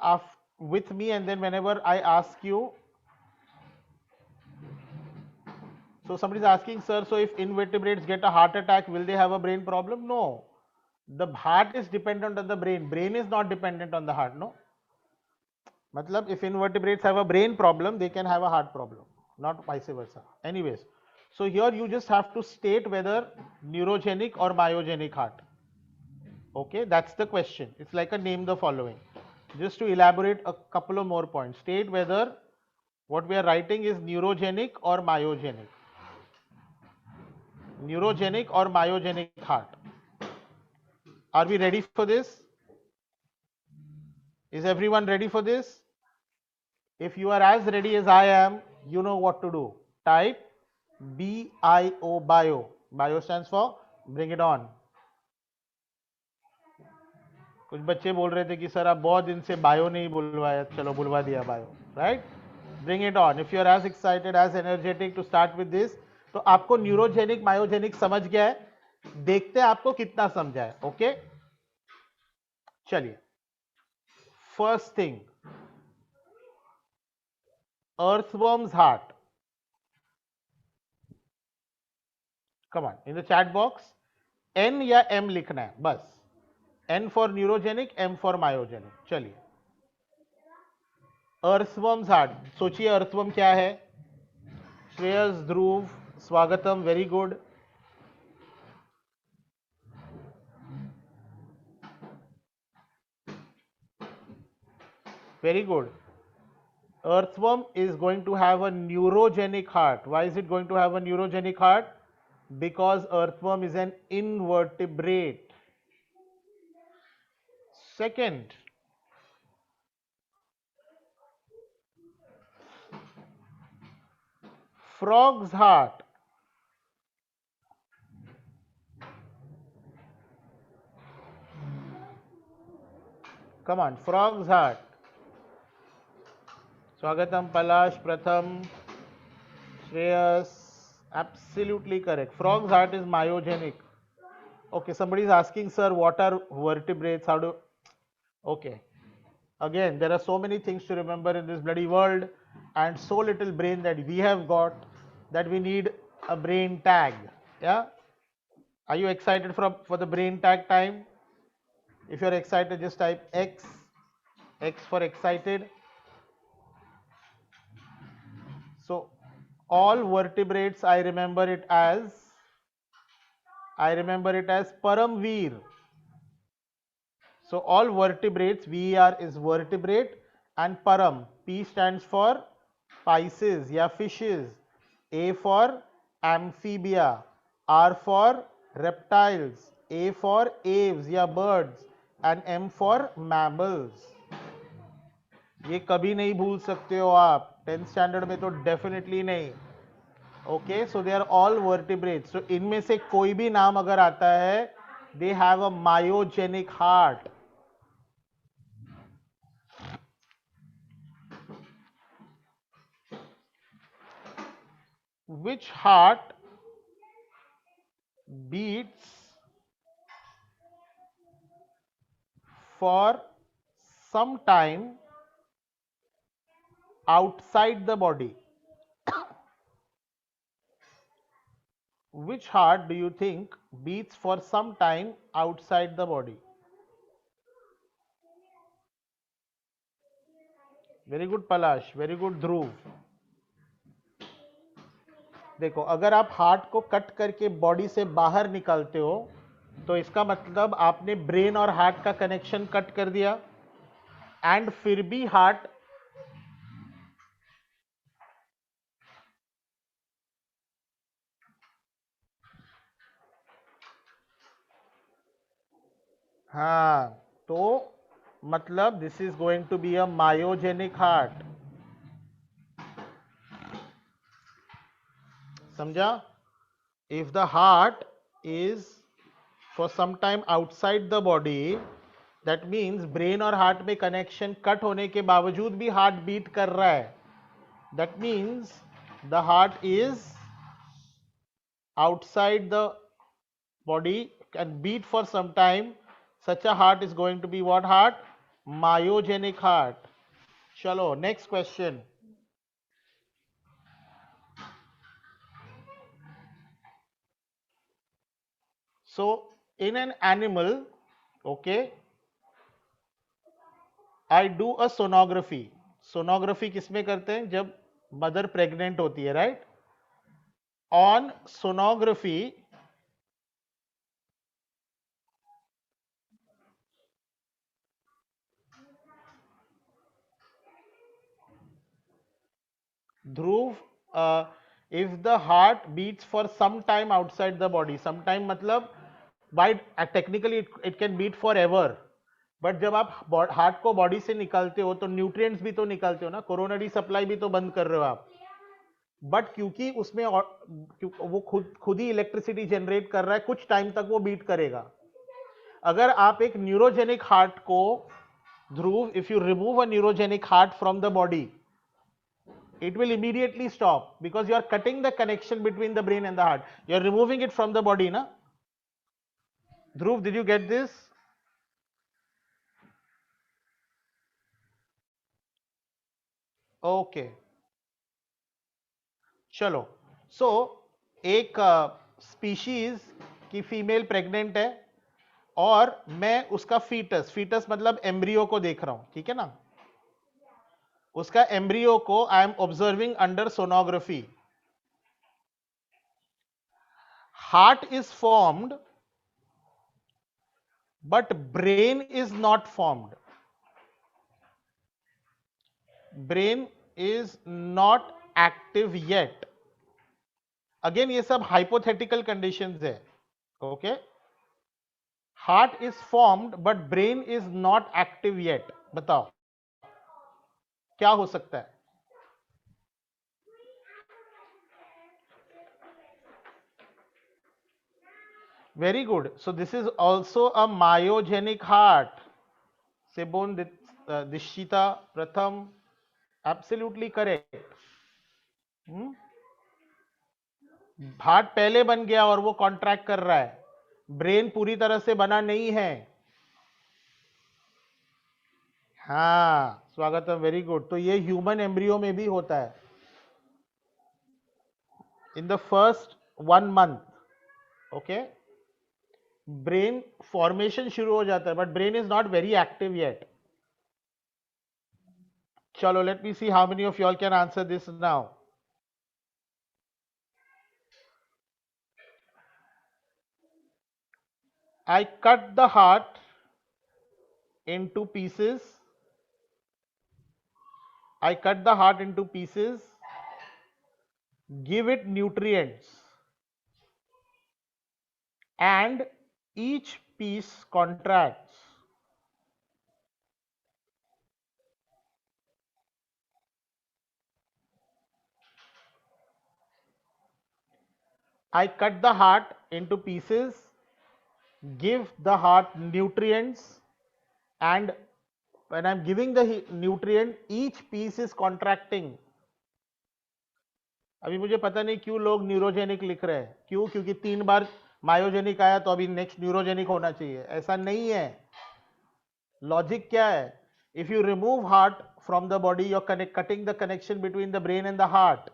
with me, and then whenever I ask you. So somebody is asking, sir, so if invertebrates get a heart attack, will they have a brain problem? No. The heart is dependent on the brain. Brain is not dependent on the heart, no. Matlab, if invertebrates have a brain problem, they can have a heart problem, not vice versa. Anyways, so here you just have to state whether neurogenic or myogenic heart. Okay, that's the question. It's like a name the following. Just to elaborate a couple of more points, state whether what we are writing is neurogenic or myogenic. Neurogenic or myogenic heart. Are we ready for this? Is everyone ready for this? If you are as ready as I am, you know what to do. Type BIO, bio. Bio stands for bring it on. कुछ बच्चे बोल रहे थे कि sir आप बहुत दिन से बायो नहीं बुलवाया, चलो बुलवा दिया bio, right? Bring it on. If you are as excited, as energetic to start with this, तो आपको न्यूरोजेनिक मायोजेनिक समझ गया है, देखते हैं आपको कितना समझा है. ओके, चलिए. First thing, earthworm's heart. Come on, in the chat box, N या M लिखना है बस. N for neurogenic, M for myogenic. चलिए. Earthworm's heart. सोचिए earthworm क्या है? श्रेयस, ध्रुव, स्वागतम, very good. Very good. Earthworm is going to have a neurogenic heart. Why is it going to have a neurogenic heart? Because earthworm is an invertebrate. Second, frog's heart. Come on, frog's heart. Swagatam, Palash, Pratham, Shreyas. Absolutely correct. Frog's heart is myogenic. Okay, somebody is asking, sir, what are vertebrates? How do? Okay. Again, there are so many things to remember in this bloody world, and so little brain that we have got that we need a brain tag. Yeah. Are you excited for the brain tag time? If you're excited, just type X. X for excited. So all vertebrates, I remember it as Paramveer. So all vertebrates, VER is vertebrate, and Param, P stands for Pisces, या fishes, A for amphibia, R for reptiles, A for aves या birds, and M for mammals. ये कभी नहीं भूल सकते हो आप, 10th standard में तो डेफिनेटली नहीं. Okay, so they are all vertebrates. तो इनमें से कोई भी नाम अगर आता है, they have a myogenic heart. Which heart beats for some time outside the body? Which heart do you think beats for some time outside the body? Very good Palash, very good Dhruv. देखो, अगर आप heart को cut करके body से बाहर निकालते हो, तो इसका मतलब आपने ब्रेन और हार्ट का कनेक्शन कट कर दिया, एंड फिर भी हार्ट हाँ, तो मतलब this is going to be a myogenic heart. समझा? If the heart is for some time outside the body, that means brain और heart में connection कट होने के बावजूद भी heart beat कर रहा है. That means the heart is outside the body and beat for some time. Such a heart is going to be what heart? Myogenic heart. चलो next question. So in an animal, okay, I do a sonography. Sonography किसमें करते हैं? जब mother pregnant होती है, right? On sonography Dhruv, if the heart beats for some time outside the body, some time मतलब by technically it can beat forever, but जब आप heart को बॉडी से निकालते हो तो न्यूट्रिएंट्स भी तो निकालते हो ना, कोरोनरी सप्लाई भी तो बंद कर रहे हो आप. बट क्योंकि उसमें वो खुद ही इलेक्ट्रिसिटी जनरेट कर रहा है, कुछ टाइम तक वो बीट करेगा. अगर आप एक न्यूरोजेनिक हार्ट को, ध्रुव, if you remove a neurogenic heart from the body, it will immediately stop because you are cutting the connection between the brain and the heart. You are removing it from the body, na? Dhruv, did you get this? Okay. चलो, so एक species की female pregnant है और मैं उसका foetus मतलब embryo को देख रहा हूं, ठीक है ना? उसका एम्ब्रियो को I am observing under sonography. Heart is formed but brain is not formed. Brain is not active yet. Again ये सब hypothetical conditions है. Okay, heart is formed but brain is not active yet. बताओ क्या हो सकता है? Very good. So this is also a myogenic heart. Sebon Dishita Pratham, absolutely correct. Heart पहले बन गया और वो कॉन्ट्रैक्ट कर रहा है, ब्रेन पूरी तरह से बना नहीं है। हाँ, स्वागतम, वेरी गुड। तो ये ह्यूमन एम्ब्रियो में भी होता है। In the first 1 month, okay, brain formation शुरू हो जाता है, but brain is not very active yet. चलो, let me see how many of you all can answer this now. I cut the heart into pieces. I cut the heart into pieces, give it nutrients, and each piece contracts. I cut the heart into pieces, give the heart nutrients, and when I'm giving the nutrient, each piece is contracting. अभी मुझे पता नहीं क्यों लोग neurogenic लिख रहे हैं। क्यों? क्योंकि 3 बार मायोजेनिक आया तो अभी नेक्स्ट न्यूरोजेनिक होना चाहिए। ऐसा नहीं है। लॉजिक क्या है? If you remove heart from the body, you are cutting the connection between the brain and the heart,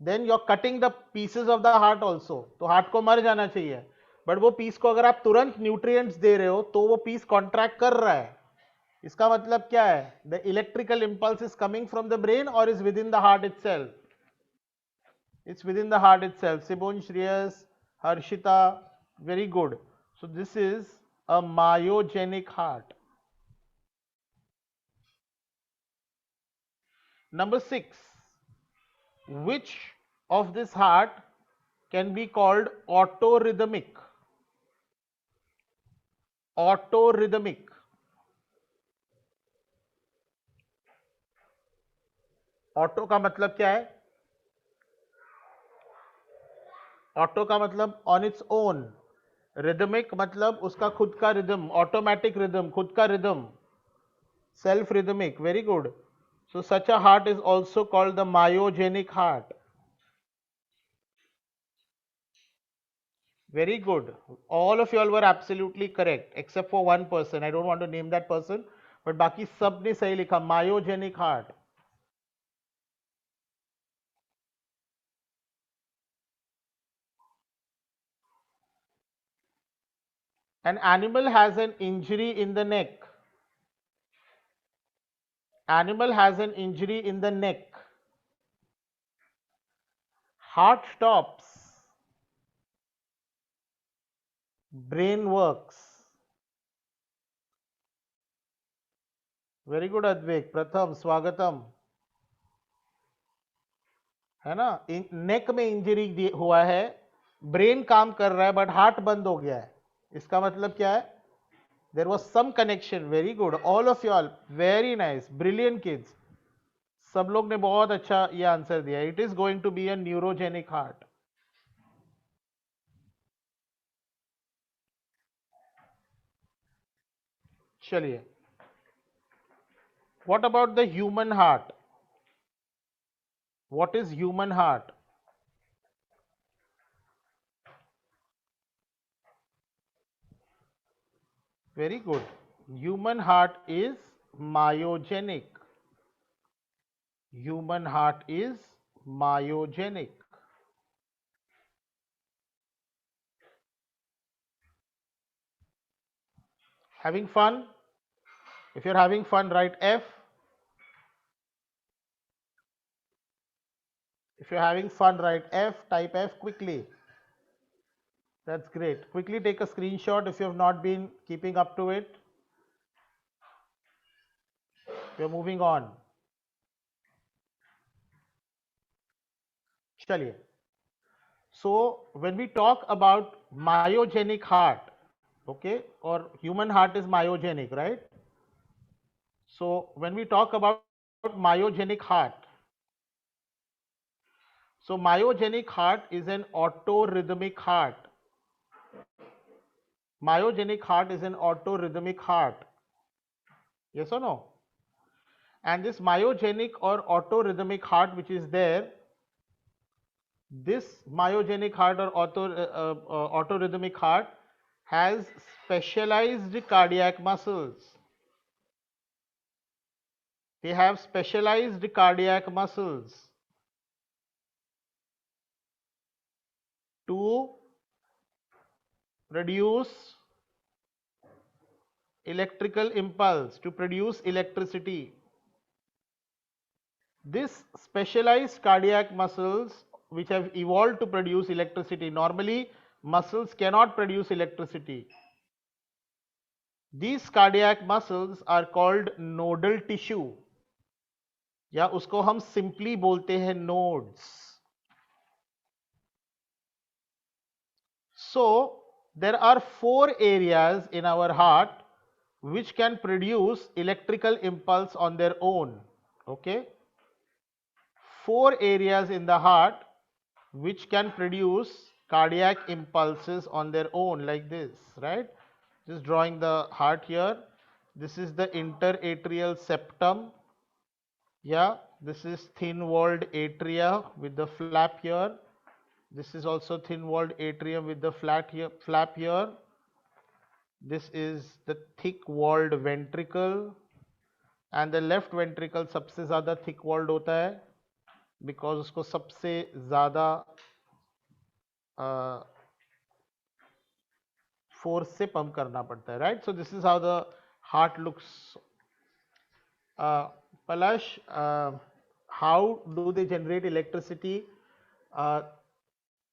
then you are cutting the pieces of the heart also. तो heart को मर जाना चाहिए, बट वो piece को अगर आप तुरंत न्यूट्रिएंट्स दे रहे हो तो वो पीस कॉन्ट्रैक्ट कर रहा है। इसका मतलब क्या है? The electrical impulse is coming from the brain और is within the heart itself. It's within the heart itself. Sibon, Shreyas, Harshita, very good. So this is a myogenic heart. Number 6. Which of this heart can be called autorhythmic? Autorhythmic. Auto का मतलब क्या है? Auto का मतलब on its own, rhythmic मतलब उसका खुद का रिदम, ऑटोमेटिक रिदम, खुद का rhythm, self rhythmic. Very good. So such a heart is also called the myogenic heart. Very good. All of you all were absolutely correct except for one person. I don't want to name that person, but बाकी सब ने सही लिखा, myogenic heart. An animal has an injury in the neck. Animal has an injury in the neck. Heart stops. Brain works. Very good, Advik. प्रथम, स्वागतम। है ना? नेक में इंजरी हुआ है, ब्रेन काम कर रहा है, बट हार्ट बंद हो गया है। इसका मतलब क्या है? There was some connection. Very good. All of you all. Very nice. Brilliant kids. सब लोग ने बहुत अच्छा ये आंसर दिया। It is going to be a neurogenic heart. चलिए, what about the human heart? What is human heart? Very good. Human heart is myogenic. Human heart is myogenic. Having fun? If you're having fun, write F. If you're having fun, write F. Type F quickly. That's great. Quickly take a screenshot if you have not been keeping up to it. We're moving on. चलिए. So when we talk about myogenic heart, okay, or human heart is myogenic, right? So when we talk about myogenic heart, so myogenic heart is an autorhythmic heart. Myogenic heart is an autorhythmic heart. Yes or no? And this myogenic or autorhythmic heart which is there, This myogenic heart or autorhythmic heart has specialized cardiac muscles. They have specialized cardiac muscles to produce electrical impulse, to produce electricity. This specialized cardiac muscles which have evolved to produce electricity. Normally, muscles cannot produce electricity. These cardiac muscles are called nodal tissue, या उसको हम simply बोलते हैं nodes. So, there are 4 areas in our heart which can produce electrical impulse on their own. Okay? 4 areas in the heart which can produce cardiac impulses on their own, like this, right? Just drawing the heart here. This is the interatrial septum. Yeah, this is thin walled atria with the flap here. This is also thin walled atrium with the flap here. This is the thick walled ventricle, and the left ventricle सबसे ज़्यादा thick walled होता है because उसको सबसे ज़्यादा force से pump करना पड़ता है, right? So this is how the heart looks. Palash, how do they generate electricity?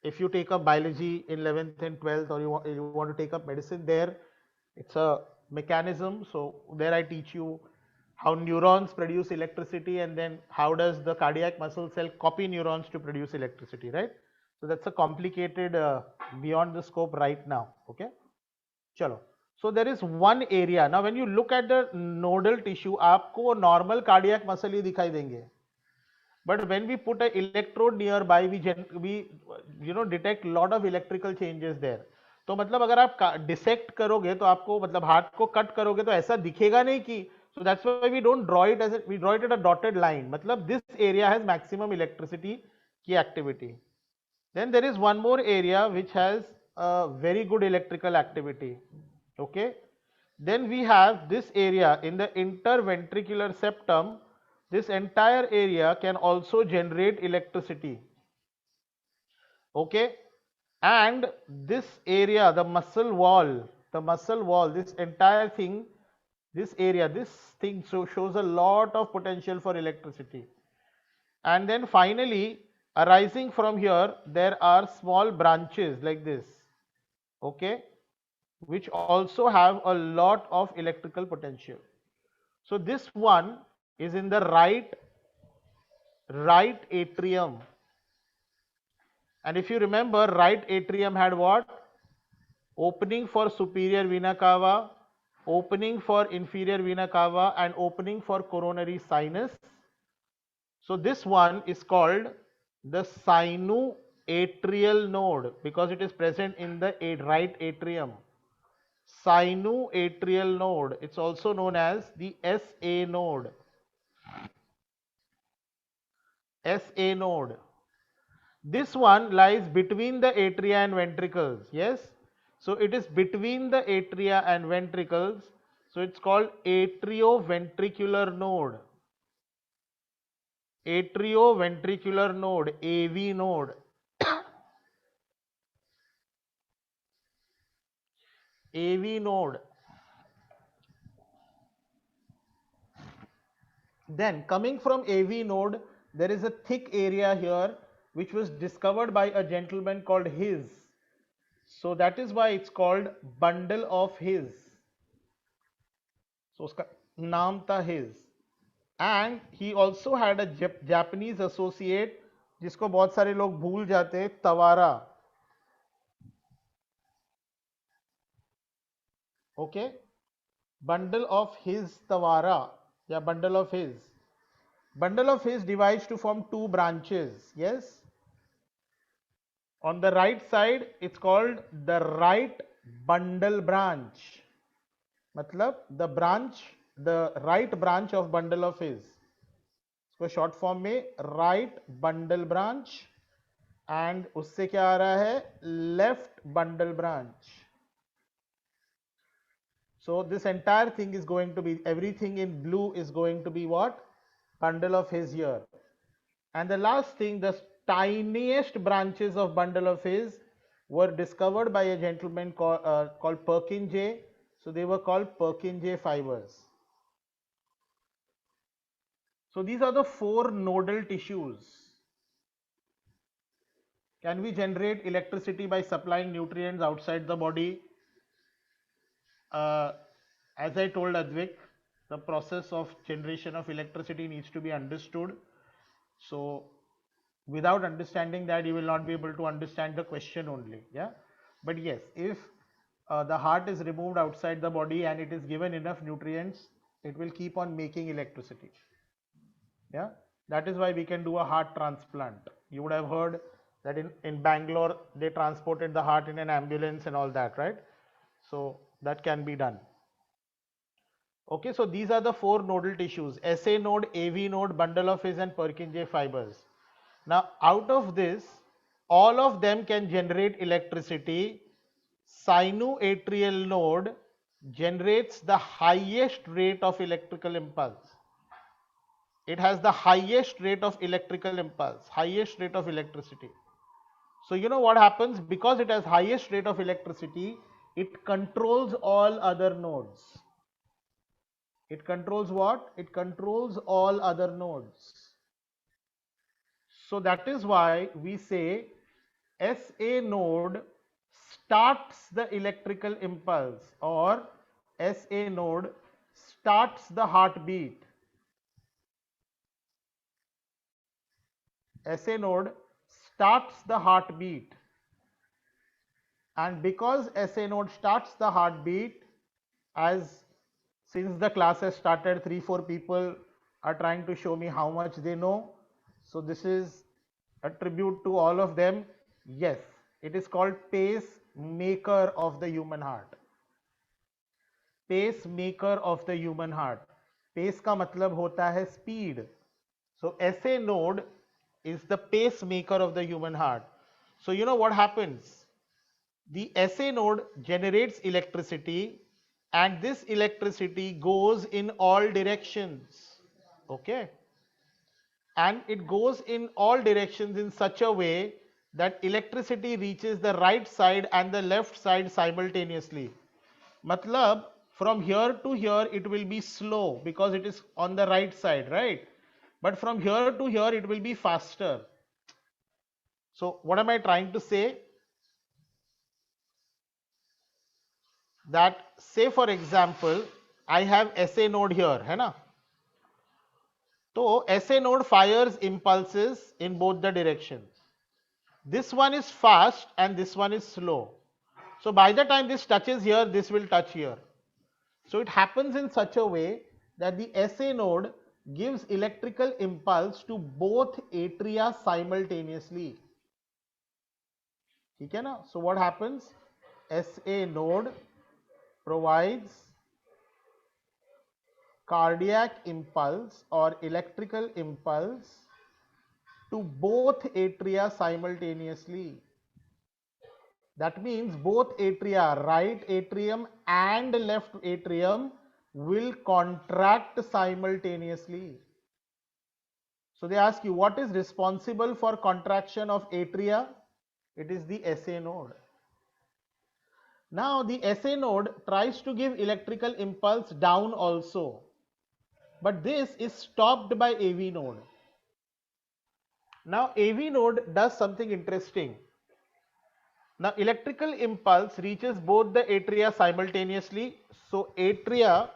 If you take up biology in 11th and 12th, or you want to take up medicine, there it's a mechanism. So there I teach you how neurons produce electricity, and then how does the cardiac muscle cell copy neurons to produce electricity, right? So that's a complicated, beyond the scope right now. Okay, chalo. So there is one area. Now when you look at the nodal tissue, आपको normal cardiac muscle ही दिखाई देंगे. But when we put an electrode nearby, we detect lot of electrical changes there. तो मतलब अगर आप dissect करोगे तो आपको मतलब हार्ट को कट करोगे तो ऐसा दिखेगा नहीं कि, so that's why we don't draw it as we draw it at a dotted line. मतलब this area has maximum electricity की activity. Then there is one more area which has a very good electrical activity. Okay. Then we have this area in the interventricular septum. This entire area can also generate electricity. Okay. And this area, the muscle wall, this entire thing, this area, this thing shows a lot of potential for electricity. And then finally, arising from here, there are small branches like this. Okay, which also have a lot of electrical potential. So this one is in the right atrium. And if you remember, right atrium had what? Opening for superior vena cava, opening for inferior vena cava, and opening for coronary sinus. So this one is called the sinuatrial node because it is present in the right atrium. Sinuatrial node. It's also known as the SA node. SA node. This one lies between the atria and ventricles. Yes. So it is between the atria and ventricles. So it's called atrioventricular node. Atrioventricular node, AV node. AV node. Then coming from AV node, there is a thick area here which was discovered by a gentleman called His. So that is why it's called bundle of His. So uska naam tha His. And he also had a Japanese associate जिसको बहुत सारे लोग भूल जाते हैं, तवारा. Okay, bundle of His Tawara, yeah, bundle of His. Bundle of His divides to form 2 branches. Yes. On the right side, it's called the right bundle branch. Matlab the right branch of bundle of His. So short form में right bundle branch. and उससे क्या आ रहा है, left bundle branch. So this entire thing is going to be, everything in blue is going to be what? Bundle of his here. And the last thing, the tiniest branches of bundle of his were discovered by a gentleman called Perkin-J. So they were called Perkin-J fibers. So these are the four nodal tissues. Can we generate electricity by supplying nutrients outside the body? As I told Advik, the process of generation of electricity needs to be understood. So without understanding that, you will not be able to understand the question only. Yeah, but yes, if the heart is removed outside the body and it is given enough nutrients, it will keep on making electricity. Yeah, that is why we can do a heart transplant. You would have heard that in Bangalore they transported the heart in an ambulance and all that, right? So that can be done. Okay, so these are the four nodal tissues: SA node, AV node, bundle of his, and Purkinje fibers. Now, out of this, all of them can generate electricity. Sinoatrial node generates the highest rate of electrical impulse. It has the highest rate of electrical impulse, highest rate of electricity. So you know what happens? Because it has highest rate of electricity, it controls all other nodes. It controls what? It controls all other nodes. So that is why we say SA node starts the electrical impulse, or SA node starts the heartbeat. SA node starts the heartbeat. And because SA node starts the heartbeat, as since the class has started, 3-4 people are trying to show me how much they know. So this is a tribute to all of them. Yes, it is called pacemaker of the human heart. Pacemaker of the human heart. Pace का मतलब होता है speed. So SA node is the pacemaker of the human heart. So you know what happens? The SA node generates electricity, and this electricity goes in all directions. Okay, and it goes in all directions in such a way that electricity reaches the right side and the left side simultaneously. Matlab, from here to here it will be slow because it is on the right side, right? But from here to here it will be faster. So what am I trying to say? That say for example, I have SA node here, है ना? So SA node fires impulses in both the directions. This one is fast and this one is slow. So by the time this touches here, this will touch here. So it happens in such a way that the SA node gives electrical impulse to both atria simultaneously. ठीक है ना? So what happens? SA node provides cardiac impulse or electrical impulse to both atria simultaneously. That means both atria, right atrium and left atrium, will contract simultaneously. So they ask you, what is responsible for contraction of atria? It is the SA node. Now the SA node tries to give electrical impulse down also, but this is stopped by AV node. Now AV node does something interesting. Now electrical impulse reaches both the atria simultaneously. So atria,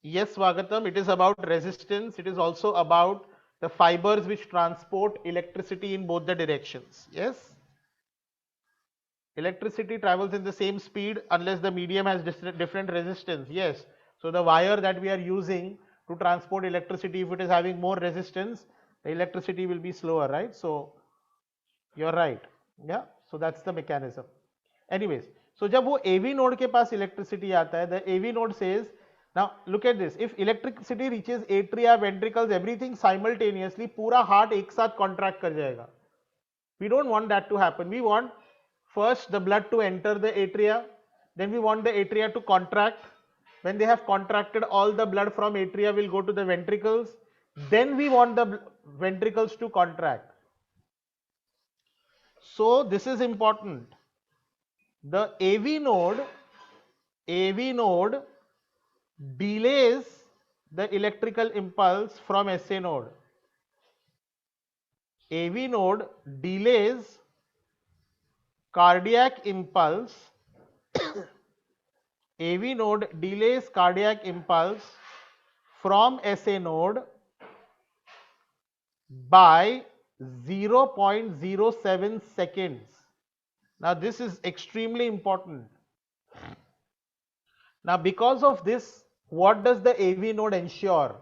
yes Swagatam, it is about resistance. It is also about the fibers which transport electricity in both the directions. Yes. Electricity travels in the same speed unless the medium has different resistance. Yes. So the wire that we are using to transport electricity, if it is having more resistance, the electricity will be slower, right? So you're right. Yeah. So that's the mechanism. Anyways, so जब वो AV node के पास electricity आता है, the AV node says Now look at this. If electricity reaches atria, ventricles, everything simultaneously, पूरा heart एक साथ contract कर जाएगा. We don't want that to happen. We want first the blood to enter the atria, then we want the atria to contract. When they have contracted, all the blood from atria will go to the ventricles. Then we want the ventricles to contract. So this is important. The AV node delays the electrical impulse from SA node. AV node delays cardiac impulse. AV node delays cardiac impulse from SA node by 0.07 seconds. Now this is extremely important. Now because of this, what does the AV node ensure?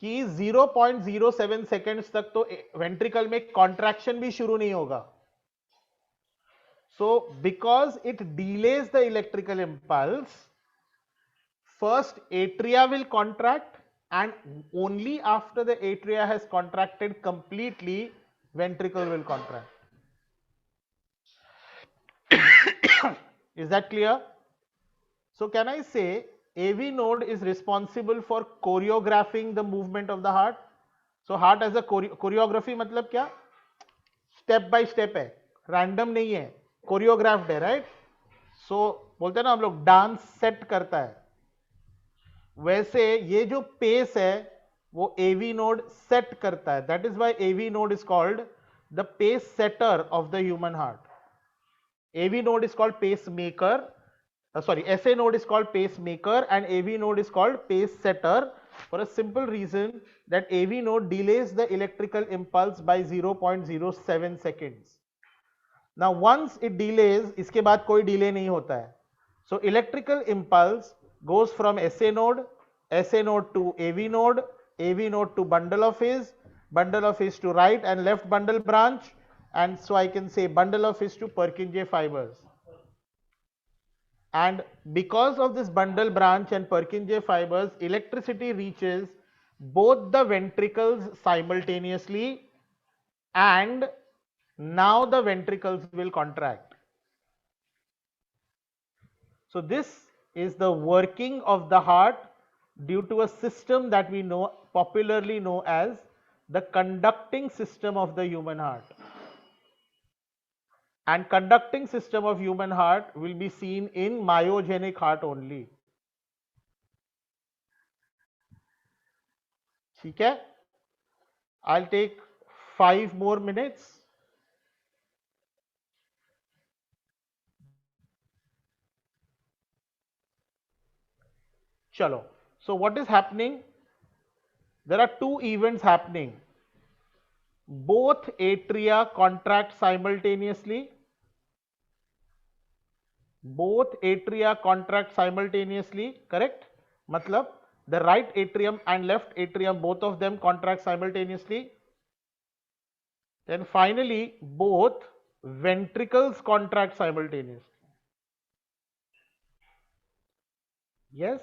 कि 0.07 seconds तक तो ventricle में contraction भी शुरू नहीं होगा. So because it delays the electrical impulse, first atria will contract, and only after the atria has contracted completely, ventricle will contract. Is that clear? So can I say AV node is responsible for choreographing the movement of the heart? So heart as a choreography मतलब क्या? Step by step है, random नहीं है, choreographed है, right? So बोलते हैं ना हम लोग डांस सेट करता है, वैसे ये जो पेस है वो AV node सेट करता है. That is why AV node is called the pace setter of the human heart. AV node is called pacemaker. SA node is called pacemaker and AV node is called pace setter for a simple reason that AV node delays the electrical impulse by 0.07 seconds. Now once it delays, इसके बाद कोई delay नहीं होता है. So electrical impulse goes from SA node to AV node to bundle of his to right and left bundle branch, and so I can say bundle of his to Purkinje fibers. And because of this bundle branch and Purkinje fibers, electricity reaches both the ventricles simultaneously, and now the ventricles will contract. So this is the working of the heart due to a system that we know popularly know as the conducting system of the human heart. And conducting system of human heart will be seen in myogenic heart only. ठीक है? I'll take 5 more minutes. Chalo. So what is happening? There are two events happening. Both atria contract simultaneously. Both atria contract simultaneously, correct? Matlab the right atrium and left atrium, both of them contract simultaneously. Then finally both ventricles contract simultaneously. Yes,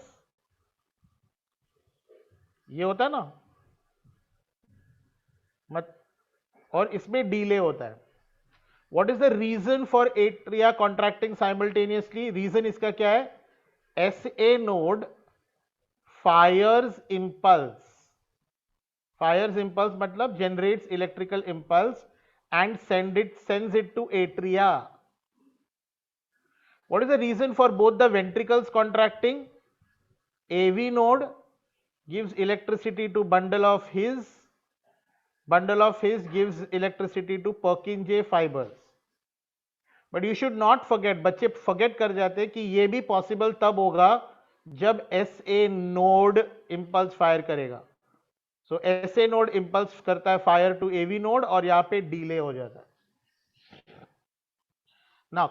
ये होता ना, मत और इसमें delay होता है. What is the reason for atria contracting simultaneously? Reason इसका क्या है? SA node fires impulse. Fires impulse मतलब generates electrical impulse and sends it to atria. What is the reason for both the ventricles contracting? AV node gives electricity to bundle of his gives electricity to Purkinje fibers. But you should not forget, बच्चे forget कर जाते हैं कि ये भी possible तब होगा जब SA node impulse fire करेगा. So SA node impulse करता है fire to AV node और यहाँ पे delay हो जाता है. Now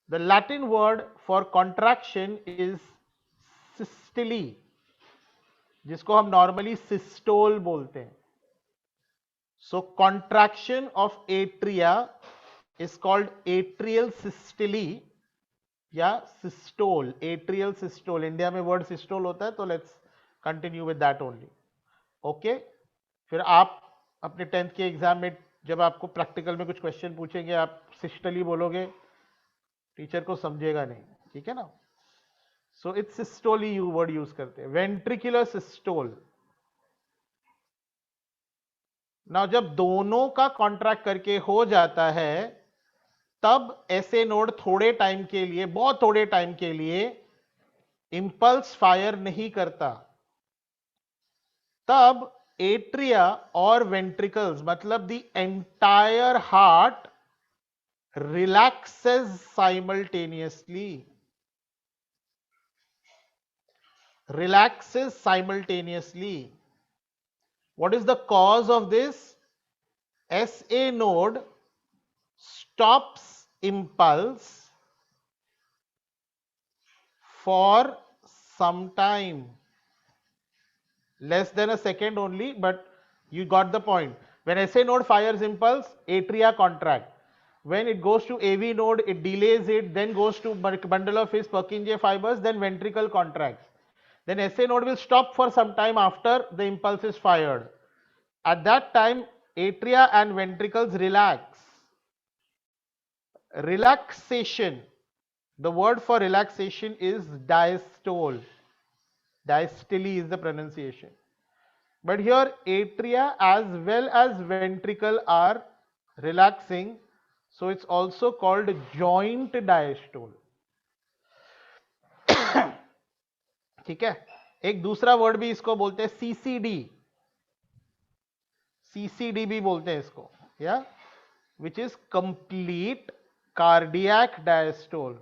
the Latin word for contraction is systole, जिसको हम normally systole बोलते हैं. So contraction of atria is called atrial systole, या सिस्टोल, एट्रियल सिस्टोल. इंडिया में वर्ड सिस्टोल होता है, तो let's continue with that only. Okay. फिर आप अपने 10th के एग्जाम में जब आपको प्रैक्टिकल में कुछ क्वेश्चन पूछेंगे, आप सिस्टली बोलोगे, टीचर को समझेगा नहीं. ठीक है ना. So it's systole he word use करते हैं. Ventricular systole. ना जब दोनों का कॉन्ट्रैक्ट करके हो जाता है, तब ऐसे नोड थोड़े टाइम के लिए, बहुत थोड़े टाइम के लिए इंपल्स फायर नहीं करता. तब एट्रिया और वेंट्रिकल्स, मतलब the entire heart relaxes simultaneously. Relaxes simultaneously. What is the cause of this? SA node stops impulse for some time, less than a second only, but you got the point. When SA node fires impulse, atria contract. When it goes to AV node, it delays it, then goes to bundle of his Purkinje fibers, then ventricle contracts. Then SA node will stop for some time after the impulse is fired. At that time, atria and ventricles relax. Relaxation. The word for relaxation is diastole. Diastole is the pronunciation. But here atria as well as ventricle are relaxing. So it's also called joint diastole. ठीक है. एक दूसरा word भी इसको बोलते हैं CCD. CCD भी बोलते हैं इसको, या which is complete cardiac diastole.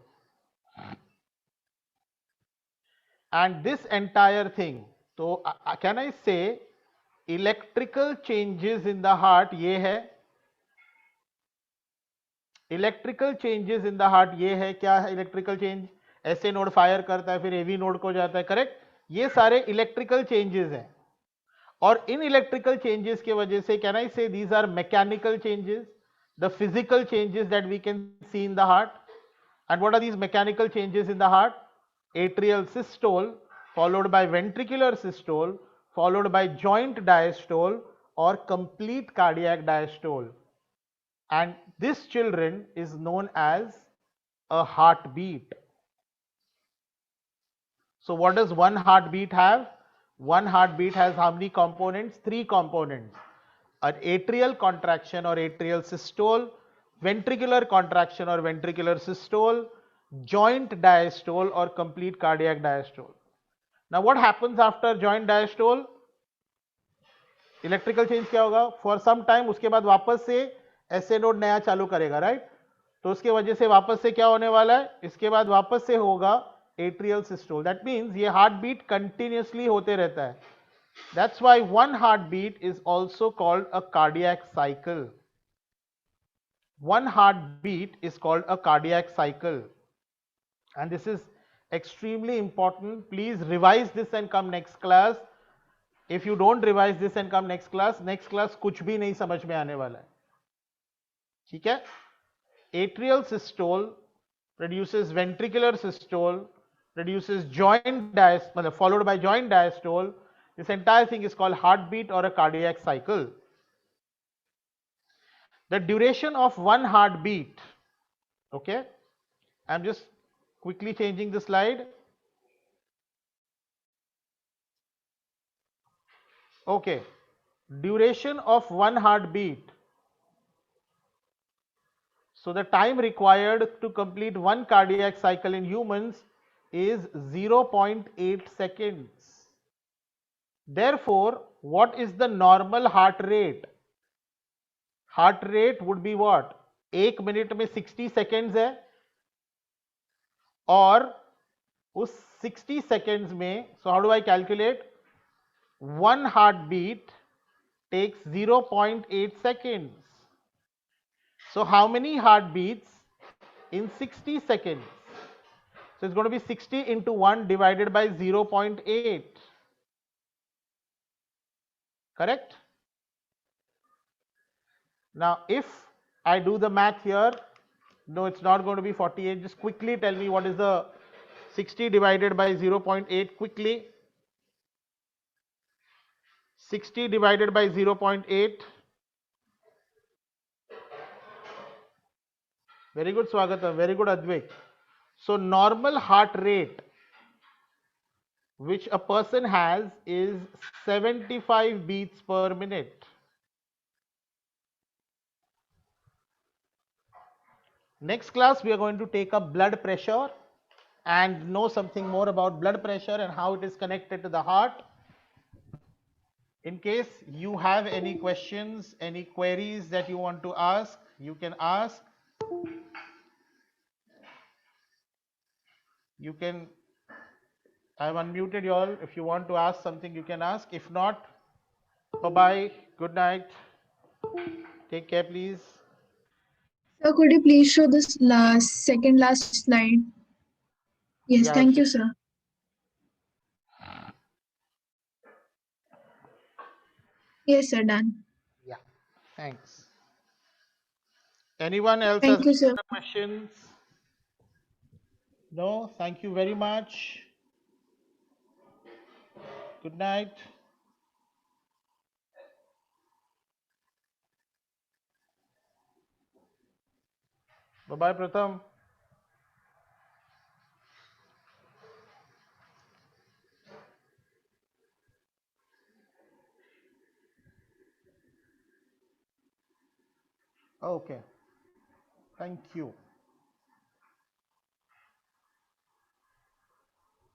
And this entire thing, so can I say electrical changes in the heart ये है. Electrical changes in the heart ये है. क्या है इलेक्ट्रिकल चेंज? ऐसे नोड फायर करता है, फिर एवी नोड को जाता है. करेक्ट. ये सारे इलेक्ट्रिकल चेंजेस हैं. और इन इलेक्ट्रिकल चेंजेस की वजह से can I say these are mechanical changes, the physical changes that we can see in the heart. And what are these mechanical changes in the heart? Atrial systole followed by ventricular systole followed by joint diastole or complete cardiac diastole. And this children is known as a heartbeat. So what does one heartbeat have? One heartbeat has how many components? 3 components. An atrial contraction or atrial systole, ventricular contraction or ventricular systole, joint diastole or complete cardiac diastole. Now what happens after joint diastole? Electrical change क्या होगा? For some time, उसके बाद वापस से SA node नया चालू करेगा, right? तो उसके वजह से वापस से क्या होने वाला है? इसके बाद वापस से होगा एट्रियल सिस्टोल. दैट मींस ये हार्ट बीट कंटिन्यूअसली होते रहता है. That's why one heart beat is also called a cardiac cycle. One heartbeat is called a cardiac cycle, and this is extremely important. Please revise this and come next class. If you don't revise this and come next class कुछ भी नहीं समझ में आने वाला है. ठीक है. Atrial systole produces ventricular systole, produces joint diastole, followed by joint diastole. This entire thing is called heartbeat or a cardiac cycle. The duration of one heartbeat, okay, I'm just quickly changing the slide. Okay, duration of one heartbeat. So the time required to complete one cardiac cycle in humans is 0.8 seconds. Therefore, what is the normal heart rate? Heart rate would be what? 1 minute में 60 seconds है, और उस 60 seconds में, so how do I calculate? One heartbeat takes 0.8 seconds. So how many heartbeats in 60 seconds? So it's going to be 60 into 1 divided by 0.8. Correct? Now if I do the math here, No, it's not going to be 48. Just quickly tell me what is the 60 divided by 0.8 quickly. 60 divided by 0.8. Very good, Swagata. Very good, Advik. So normal heart rate which a person has is 75 beats per minute. Next class, we are going to take up blood pressure and know something more about blood pressure and how it is connected to the heart. In case you have any questions, any queries that you want to ask, you can ask. You can, I've unmuted you all. If you want to ask something, you can ask. If not, bye-bye. Good night. Take care, please. Sir, could you please show this second last slide? Yes, Yeah, thank you, sir. Yes, sir, done. yeah. Thanks. Anyone else has Thank you, any sir. other questions? No, thank you very much. Good night. Bye-bye, Pratham. Okay. Thank you.